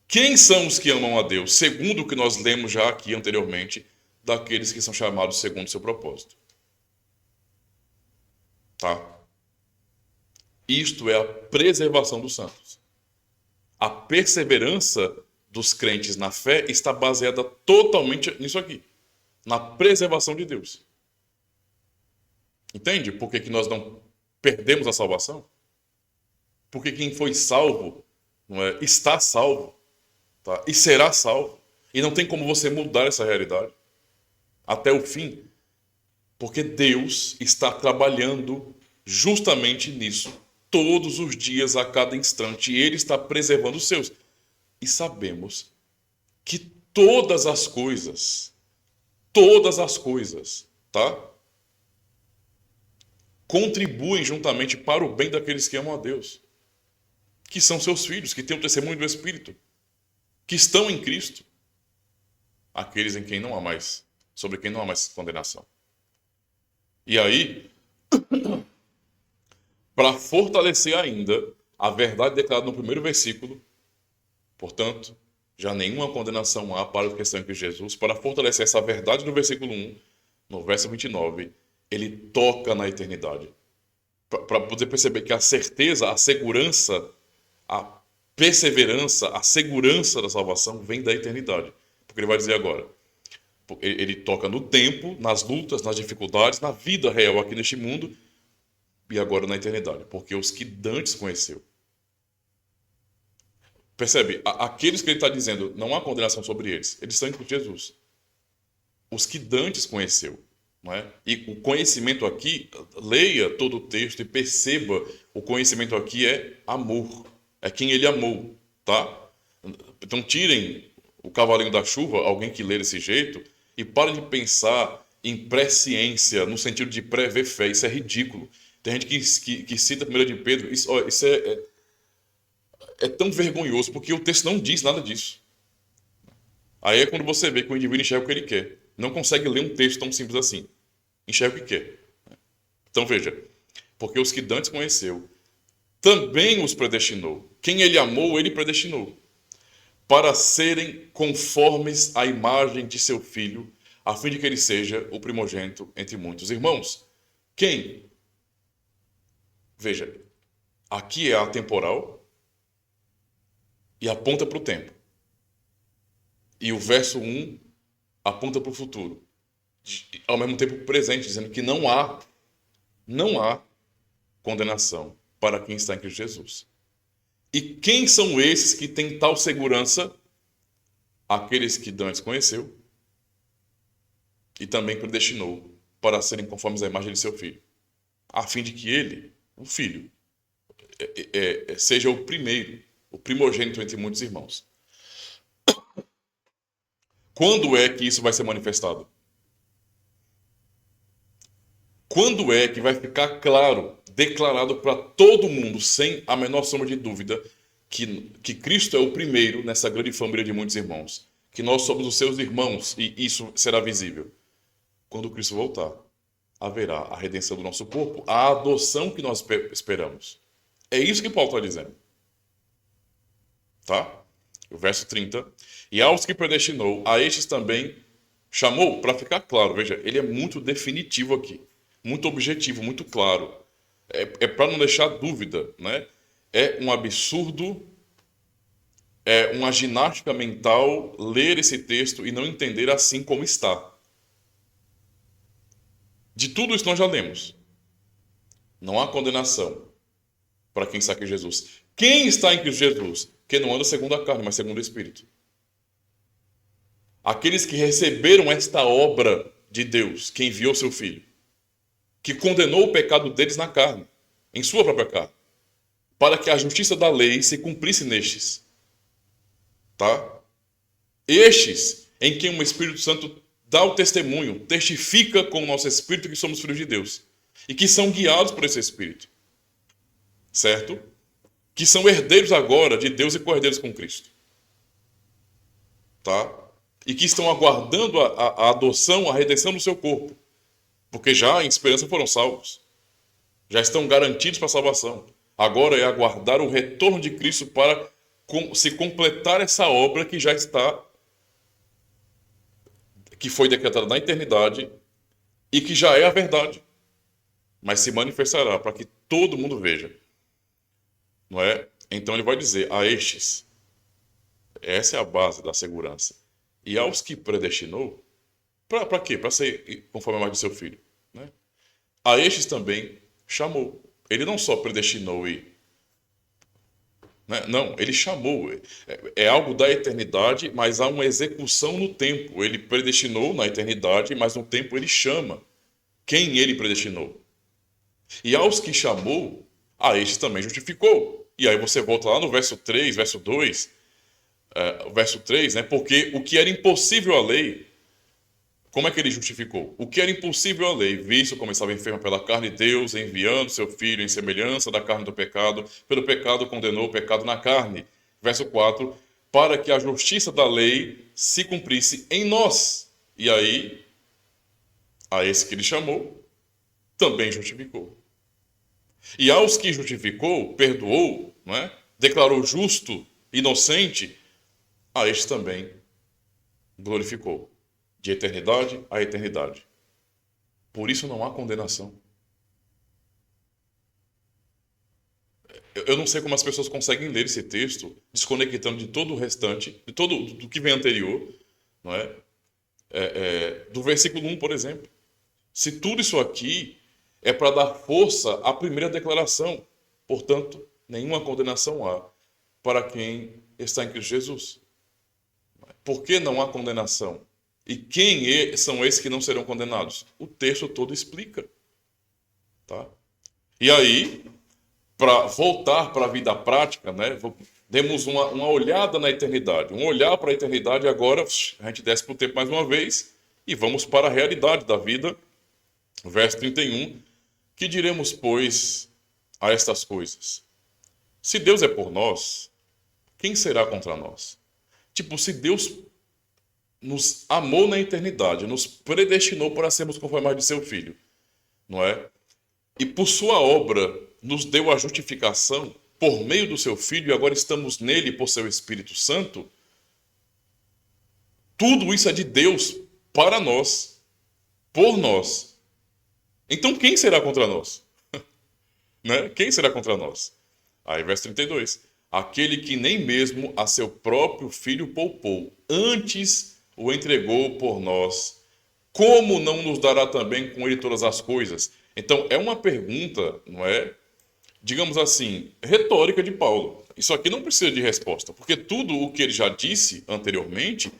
Quem são os que amam a Deus? Segundo o que nós lemos já aqui anteriormente, daqueles que são chamados segundo o seu propósito. Tá? Isto é a preservação dos santos. A perseverança dos crentes na fé está baseada totalmente nisso aqui, na preservação de Deus. Entende por que nós não perdemos a salvação? Porque quem foi salvo está salvo, tá? E será salvo. E não tem como você mudar essa realidade até o fim, porque Deus está trabalhando justamente nisso, todos os dias, a cada instante, e Ele está preservando os seus. E sabemos que todas as coisas, tá? Contribuem juntamente para o bem daqueles que amam a Deus, que são seus filhos, que têm o testemunho do Espírito, que estão em Cristo, aqueles em quem não há mais, sobre quem não há mais condenação. E aí, para fortalecer ainda a verdade declarada no primeiro versículo, portanto, já nenhuma condenação há para os que estão em Cristo Jesus, para fortalecer essa verdade no versículo 1, no verso 29, ele toca na eternidade. Para poder perceber que a certeza, a segurança, a perseverança, a segurança da salvação vem da eternidade. Porque ele vai dizer agora, ele toca no tempo, nas lutas, nas dificuldades, na vida real aqui neste mundo e agora na eternidade. Porque os que dantes conheceu. Percebe? Aqueles que ele está dizendo, não há condenação sobre eles. Eles estão em Cristo Jesus. Os que dantes conheceu. Não é? E o conhecimento aqui, leia todo o texto e perceba, o conhecimento aqui é amor. É quem ele amou, tá? Então tirem o cavalinho da chuva, alguém que lê desse jeito, e parem de pensar em presciência, no sentido de prever fé. Isso é ridículo. Tem gente que cita a 1 de Pedro, isso é tão vergonhoso, porque o texto não diz nada disso. Aí é quando você vê que o indivíduo enxerga o que ele quer. Não consegue ler um texto tão simples assim. Enxerga o que quer. Então veja, porque os que dantes conheceu, também os predestinou. Quem ele amou, ele predestinou. Para serem conformes à imagem de seu filho, a fim de que ele seja o primogênito entre muitos irmãos. Quem? Veja, aqui é atemporal e aponta para o tempo. E o verso 1 aponta para o futuro. Ao mesmo tempo presente, dizendo que não há condenação para quem está em Cristo Jesus. E quem são esses que têm tal segurança? Aqueles que dantes conheceu e também predestinou para serem conformes à imagem de seu filho, a fim de que ele, o filho, seja o primeiro, o primogênito entre muitos irmãos. Quando é que isso vai ser manifestado? Quando é que vai ficar claro, declarado para todo mundo, sem a menor sombra de dúvida, que Cristo é o primeiro nessa grande família de muitos irmãos? Que nós somos os seus irmãos e isso será visível? Quando Cristo voltar, haverá a redenção do nosso corpo, a adoção que nós esperamos. É isso que Paulo está dizendo. Tá? O verso 30. E aos que predestinou, a estes também chamou, para ficar claro. Veja, ele é muito definitivo aqui. Muito objetivo, muito claro. É para não deixar dúvida, né? É um absurdo, é uma ginástica mental ler esse texto e não entender assim como está. De tudo isso nós já lemos. Não há condenação para quem está em Jesus. Quem está em Cristo Jesus? Que não anda segundo a carne, mas segundo o Espírito. Aqueles que receberam esta obra de Deus, que enviou seu Filho, que condenou o pecado deles na carne, em sua própria carne, para que a justiça da lei se cumprisse nestes. Tá? Estes, em quem o Espírito Santo dá o testemunho, testifica com o nosso Espírito que somos filhos de Deus, e que são guiados por esse Espírito. Certo? Que são herdeiros agora de Deus e co-herdeiros com Cristo. Tá? E que estão aguardando a adoção, a redenção do seu corpo. Porque já em esperança foram salvos. Já estão garantidos para a salvação. Agora é aguardar o retorno de Cristo para se completar essa obra que já está, que foi decretada na eternidade e que já é a verdade. Mas se manifestará para que todo mundo veja. Não é? Então ele vai dizer a estes, essa é a base da segurança. E aos que predestinou, para quê? Para ser conforme a imagem do seu filho. Né? A estes também chamou. Ele não só predestinou né? Não, ele chamou. É algo da eternidade, mas há uma execução no tempo. Ele predestinou na eternidade, mas no tempo ele chama. Quem ele predestinou? E aos que chamou, a estes também justificou. E aí você volta lá no verso 3, verso 2, verso 3, né? Porque o que era impossível à lei, como é que ele justificou? O que era impossível à lei, visto como estava enfermo pela carne, Deus, enviando seu Filho em semelhança da carne do pecado, pelo pecado condenou o pecado na carne. Verso 4, para que a justiça da lei se cumprisse em nós. E aí, a esse que ele chamou, também justificou. E aos que justificou, perdoou, não é? Declarou justo, inocente, a este também glorificou, de eternidade a eternidade. Por isso não há condenação. Eu não sei como as pessoas conseguem ler esse texto desconectando de todo o restante, de todo do que vem anterior, não é? Do versículo 1, por exemplo. Se tudo isso aqui é para dar força à primeira declaração, portanto, nenhuma condenação há para quem está em Cristo Jesus. Por que não há condenação? E quem são esses que não serão condenados? O texto todo explica. Tá? E aí, para voltar para a vida prática, né, demos uma olhada na eternidade. Um olhar para a eternidade, agora a gente desce para o tempo mais uma vez e vamos para a realidade da vida. Verso 31, que diremos, pois, a estas coisas? Se Deus é por nós, quem será contra nós? Tipo, se Deus nos amou na eternidade, nos predestinou para sermos conformados de seu Filho, não é? E por sua obra nos deu a justificação por meio do seu Filho, e agora estamos nele por seu Espírito Santo. Tudo isso é de Deus para nós, por nós. Então quem será contra nós? Né? Quem será contra nós? Aí, verso 32. Aquele que nem mesmo a seu próprio Filho poupou, antes o entregou por nós, como não nos dará também com ele todas as coisas? Então, é uma pergunta, não é? Digamos assim, retórica de Paulo. Isso aqui não precisa de resposta, porque tudo o que ele já disse anteriormente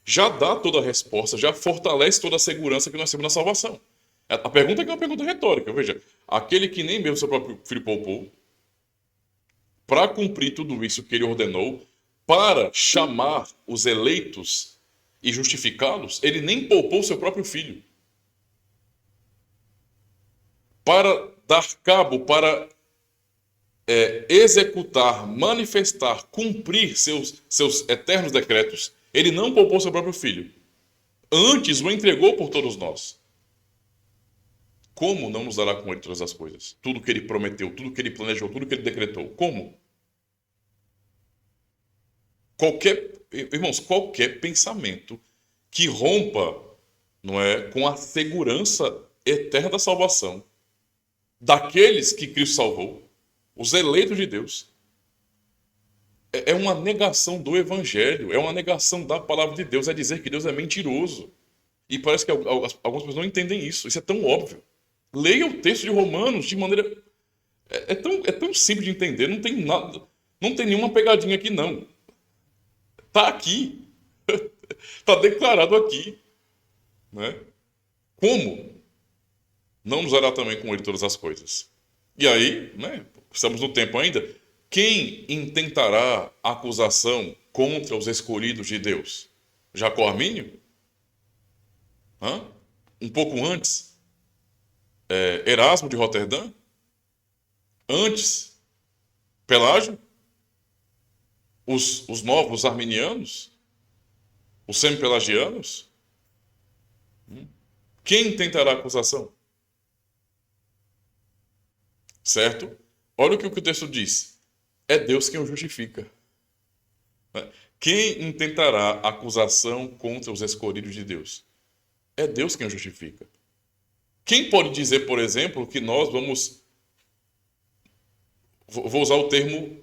já dá toda a resposta, já fortalece toda a segurança que nós temos na salvação. A pergunta aqui é uma pergunta retórica. Veja, aquele que nem mesmo seu próprio Filho poupou, para cumprir tudo isso que ele ordenou, para chamar os eleitos e justificá-los, ele nem poupou seu próprio Filho. Para dar cabo, para executar, manifestar, cumprir seus eternos decretos, ele não poupou seu próprio Filho. Antes o entregou por todos nós. Como não nos dará com ele todas as coisas? Tudo que ele prometeu, tudo que ele planejou, tudo que ele decretou. Como? Irmãos, qualquer pensamento que rompa, não é, com a segurança eterna da salvação daqueles que Cristo salvou, os eleitos de Deus, é uma negação do Evangelho, é uma negação da palavra de Deus, é dizer que Deus é mentiroso. E parece que algumas pessoas não entendem isso. Isso é tão óbvio. Leia o texto de Romanos de maneira... É tão simples de entender, não tem nada, não tem nenhuma pegadinha aqui, não. Está aqui. Está declarado aqui. Né? Como? Não nos dará também com ele todas as coisas. E aí, né, estamos no tempo ainda, quem intentará acusação contra os escolhidos de Deus? Jacó Armínio? Um pouco antes? Erasmo de Roterdã? Antes? Pelágio? Os novos arminianos? Os semi-pelagianos? Quem tentará acusação? Certo? Olha o que o texto diz. É Deus quem o justifica. Quem intentará acusação contra os escolhidos de Deus? É Deus quem o justifica. Quem pode dizer, por exemplo, que nós vamos... Vou usar o termo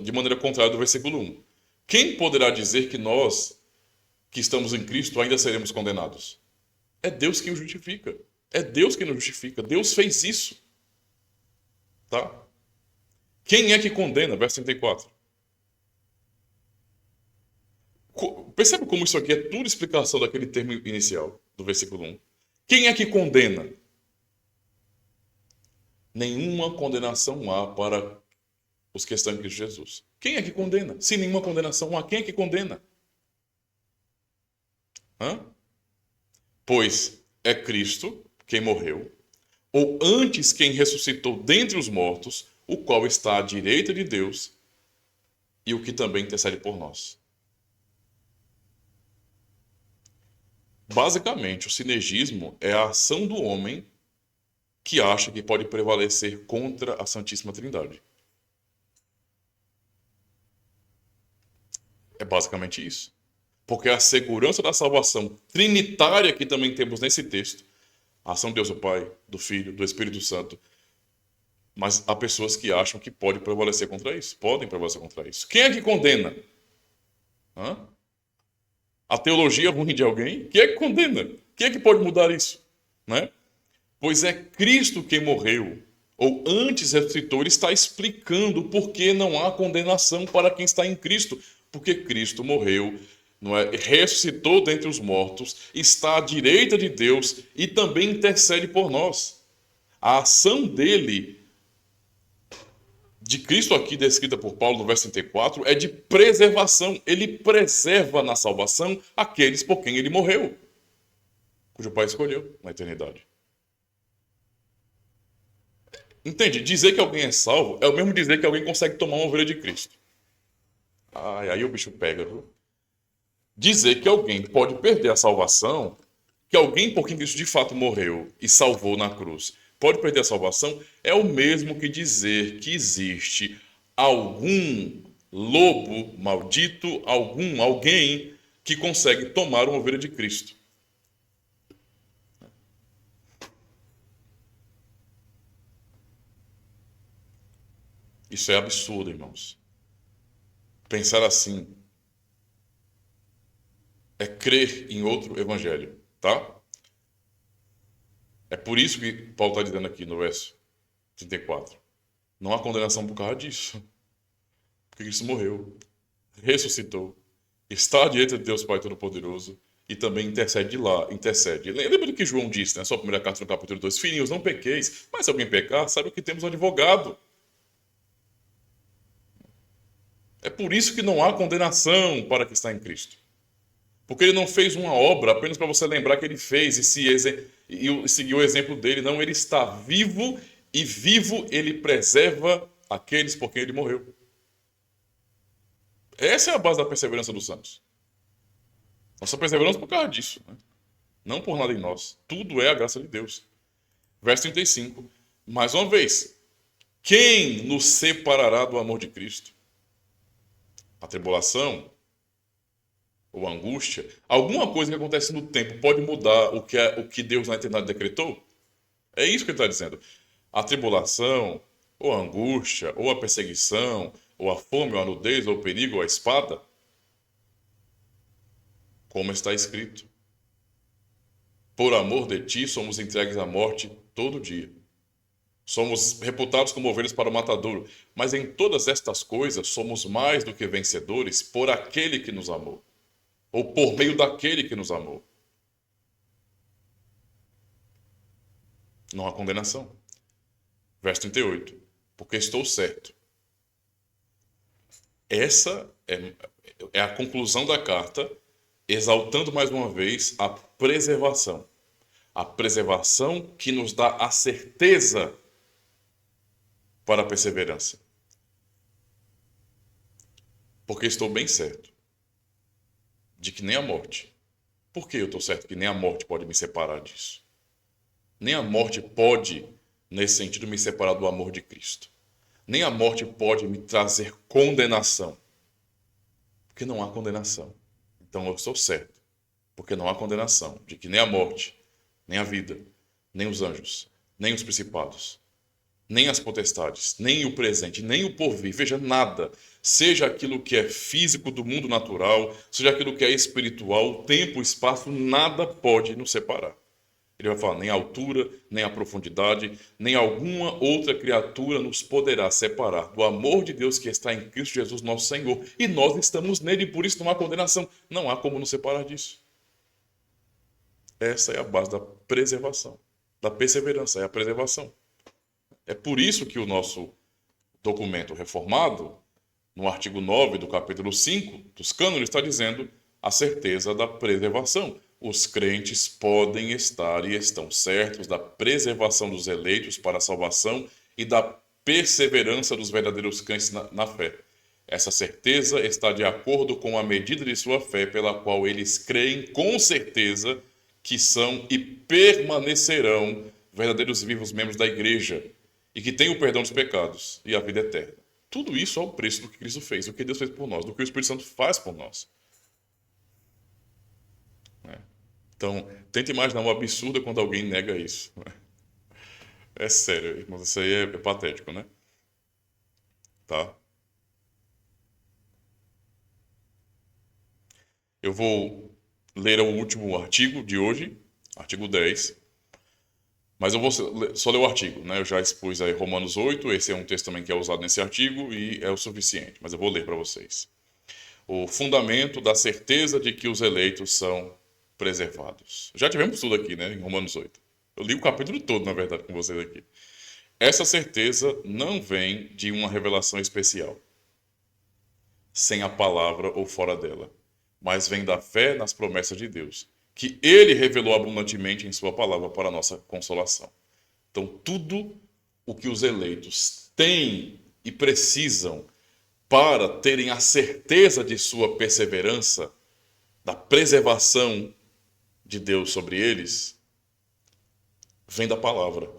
de maneira contrária do versículo 1. Quem poderá dizer que nós, que estamos em Cristo, ainda seremos condenados? É Deus quem o justifica. É Deus quem nos justifica. Deus fez isso. Tá? Quem é que condena? Verso 34. Percebe como isso aqui é tudo explicação daquele termo inicial, do versículo 1. Quem é que condena? Nenhuma condenação há para os que estão em Cristo Jesus. Quem é que condena? Se nenhuma condenação há, quem é que condena? Pois é Cristo quem morreu, ou antes quem ressuscitou dentre os mortos, o qual está à direita de Deus e o que também intercede por nós. Basicamente, o sinergismo é a ação do homem que acha que pode prevalecer contra a Santíssima Trindade. É basicamente isso. Porque a segurança da salvação trinitária que também temos nesse texto, a ação de Deus o Pai, do Filho, do Espírito Santo, Mas há pessoas que acham que pode prevalecer contra isso. Podem prevalecer contra isso. Quem é que condena? Hã? A teologia ruim de alguém? Quem é que condena? Quem é que pode mudar isso? Né? Pois é Cristo quem morreu, ou antes ressuscitou. Ele está explicando por que não há condenação para quem está em Cristo. Porque Cristo morreu, não é? Ressuscitou dentre os mortos, está à direita de Deus e também intercede por nós. A ação dele, de Cristo aqui descrita por Paulo no verso 34, é de preservação. Ele preserva na salvação aqueles por quem ele morreu, cujo Pai escolheu na eternidade. Entende? Dizer que alguém é salvo é o mesmo dizer que alguém consegue tomar uma ovelha de Cristo. Ai, aí o bicho pega, viu? Dizer que alguém pode perder a salvação, que alguém por quem Cristo de fato morreu e salvou na cruz, pode perder a salvação, é o mesmo que dizer que existe algum lobo maldito, alguém que consegue tomar uma ovelha de Cristo. Isso é absurdo, irmãos. Pensar assim é crer em outro evangelho, tá? É por isso que Paulo está dizendo aqui no verso 34. Não há condenação por causa disso. Porque Cristo morreu, ressuscitou, está à direita de Deus Pai Todo-Poderoso e também intercede de lá, intercede. Lembra do que João disse, né? Sua primeira carta no capítulo 2. Filhinhos, não pequeis, mas se alguém pecar, sabe que temos um advogado. É por isso que não há condenação para quem está em Cristo. Porque ele não fez uma obra apenas para você lembrar que ele fez e seguir o exemplo dele. Não, ele está vivo e vivo ele preserva aqueles por quem ele morreu. Essa é a base da perseverança dos santos. Nossa perseverança por causa disso, né? Não por nada em nós. Tudo é a graça de Deus. Verso 35. Mais uma vez. Quem nos separará do amor de Cristo? A tribulação? Ou a angústia? Alguma coisa que acontece no tempo pode mudar o que Deus na eternidade decretou? É isso que ele está dizendo. A tribulação, ou a angústia, ou a perseguição, ou a fome, ou a nudez, ou o perigo, ou a espada? Como está escrito: por amor de ti somos entregues à morte todo dia. Somos reputados como ovelhas para o matadouro. Mas em todas estas coisas somos mais do que vencedores por aquele que nos amou. Ou por meio daquele que nos amou. Não há condenação. Verso 38. Porque estou certo. Essa é a conclusão da carta, exaltando mais uma vez a preservação. A preservação que nos dá a certeza para a perseverança. Porque estou bem certo de que nem a morte. Por que eu estou certo que nem a morte pode me separar disso? Nem a morte pode, nesse sentido, me separar do amor de Cristo. Nem a morte pode me trazer condenação. Porque não há condenação. Então eu estou certo. Porque não há condenação de que nem a morte, nem a vida, nem os anjos, nem os principados, nem as potestades, nem o presente, nem o porvir, veja, nada, seja aquilo que é físico do mundo natural, seja aquilo que é espiritual, tempo, espaço, nada pode nos separar. Ele vai falar, nem a altura, nem a profundidade, nem alguma outra criatura nos poderá separar do amor de Deus que está em Cristo Jesus, nosso Senhor. E nós estamos nele, por isso não há condenação. Não há como nos separar disso. Essa é a base da preservação, da perseverança, é a preservação. É por isso que o nosso documento reformado, no artigo 9 do capítulo 5 dos cânones, está dizendo a certeza da preservação. Os crentes podem estar e estão certos da preservação dos eleitos para a salvação e da perseverança dos verdadeiros crentes na fé. Essa certeza está de acordo com a medida de sua fé, pela qual eles creem com certeza que são e permanecerão verdadeiros e vivos membros da igreja, e que tem o perdão dos pecados e a vida eterna. Tudo isso é o preço do que Cristo fez, do que Deus fez por nós, do que o Espírito Santo faz por nós. Então, tente imaginar um absurdo quando alguém nega isso. É sério, irmãos, isso aí é patético, né? Tá? Eu vou ler o último artigo de hoje, artigo 10. Mas eu vou só ler o artigo, né? Eu já expus aí Romanos 8, esse é um texto também que é usado nesse artigo e é o suficiente, mas eu vou ler para vocês. O fundamento da certeza de que os eleitos são preservados. Já tivemos tudo aqui, né, em Romanos 8. Eu li o capítulo todo, na verdade, com vocês aqui. Essa certeza não vem de uma revelação especial, sem a palavra ou fora dela, mas vem da fé nas promessas de Deus, que Ele revelou abundantemente em Sua palavra para a nossa consolação. Então, tudo o que os eleitos têm e precisam para terem a certeza de sua perseverança, da preservação de Deus sobre eles, vem da palavra.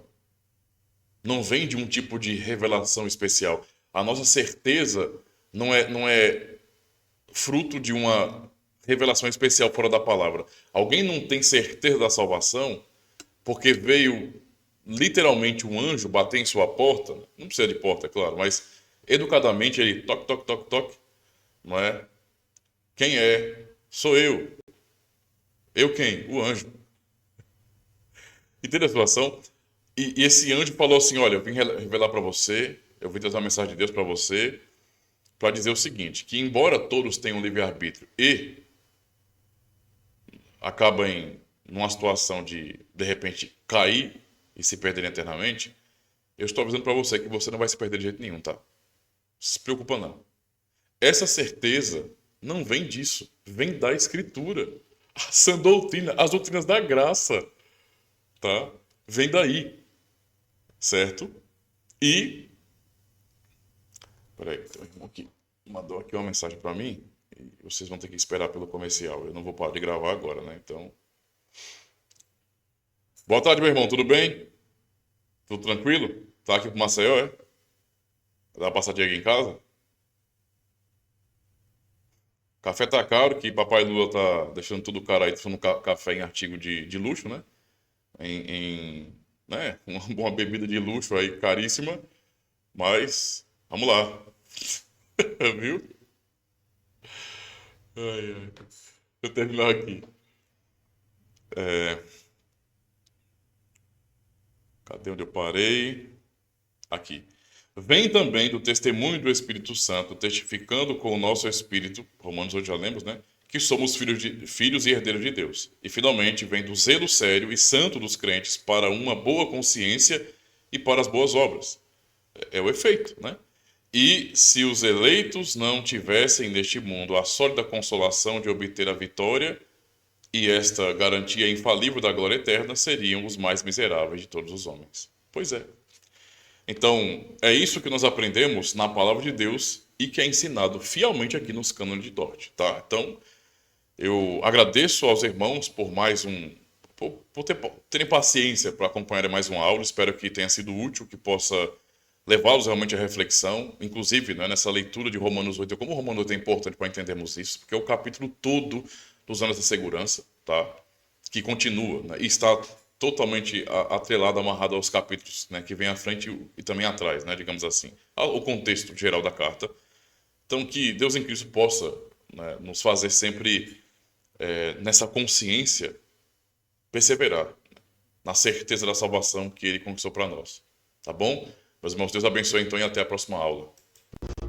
Não vem de um tipo de revelação especial. A nossa certeza não é fruto de uma revelação especial fora da palavra. Alguém não tem certeza da salvação porque veio literalmente um anjo bater em sua porta, não precisa de porta, é claro, mas educadamente ele toque, toque, toque, toque, não é? Quem é? Sou eu. Eu quem? O anjo. Entende a situação? E esse anjo falou assim, olha, eu vim revelar para você, eu vim trazer uma mensagem de Deus para você, para dizer o seguinte, que embora todos tenham livre-arbítrio e acabem numa situação de repente, cair e se perderem eternamente, eu estou avisando para você que você não vai se perder de jeito nenhum, tá? Não se preocupa não. Essa certeza não vem disso, vem da Escritura. A sã doutrina, as doutrinas da graça, tá? Vem daí, certo? E... Peraí, tem um irmão aqui mandou aqui uma mensagem para mim e vocês vão ter que esperar pelo comercial. Eu não vou parar de gravar agora, né? Então... Boa tarde, meu irmão, tudo bem? Tudo tranquilo? Tá aqui pro Maceió, é? Dá uma passadinha aqui em casa? Café tá caro, que Papai Lula tá deixando tudo caro aí, deixando café em artigo de luxo, né? Né? Uma bebida de luxo aí caríssima, mas vamos lá. Viu? Ai, ai. Deixa eu terminar aqui. Cadê onde eu parei? Aqui. Vem também do testemunho do Espírito Santo, testificando com o nosso espírito, Romanos 8 já lemos, né? Que somos filhos e herdeiros de Deus. E finalmente vem do zelo sério e santo dos crentes para uma boa consciência e para as boas obras. É o efeito, né? E se os eleitos não tivessem neste mundo a sólida consolação de obter a vitória e esta garantia infalível da glória eterna, seriam os mais miseráveis de todos os homens. Pois é. Então, é isso que nós aprendemos na palavra de Deus e que é ensinado fielmente aqui nos cânones de Dort, tá? Então, eu agradeço aos irmãos por mais por terem paciência para acompanhar mais uma aula. Espero que tenha sido útil, que possa levá-los realmente à reflexão, inclusive, né, nessa leitura de Romanos 8, como o Romanos 8 é importante para entendermos isso, porque é o capítulo todo dos anos da segurança, tá? Que continua, né, e está totalmente atrelado, amarrado aos capítulos, né, que vem à frente e também atrás, né, digamos assim, o contexto geral da carta. Então, que Deus em Cristo possa, né, nos fazer sempre nessa consciência perseverar, né, na certeza da salvação que Ele conquistou para nós. Tá bom? Meus irmãos, Deus abençoe então e até a próxima aula.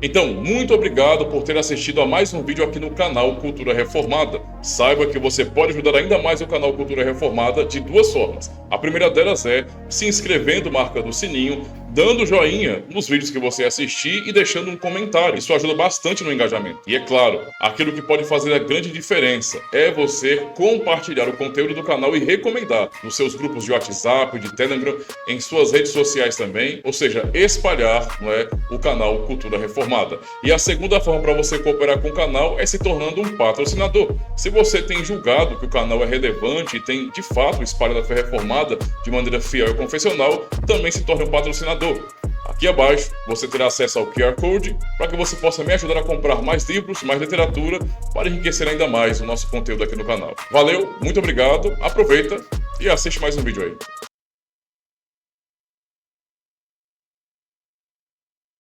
Então, muito obrigado por ter assistido a mais um vídeo aqui no canal Cultura Reformada. Saiba que você pode ajudar ainda mais o canal Cultura Reformada de duas formas. A primeira delas é se inscrevendo, marcando o sininho, dando joinha nos vídeos que você assistir e deixando um comentário. Isso ajuda bastante no engajamento. E é claro, aquilo que pode fazer a grande diferença é você compartilhar o conteúdo do canal e recomendar nos seus grupos de WhatsApp, de Telegram, em suas redes sociais também, ou seja, espalhar, não é, o canal Cultura Reformada. E a segunda forma para você cooperar com o canal é se tornando um patrocinador. Se você tem julgado que o canal é relevante e tem de fato espalhado a fé reformada de maneira fiel e confessional, também se torne um patrocinador. Aqui abaixo você terá acesso ao QR Code para que você possa me ajudar a comprar mais livros, mais literatura, para enriquecer ainda mais o nosso conteúdo aqui no canal. Valeu, muito obrigado, aproveita e assiste mais um vídeo aí.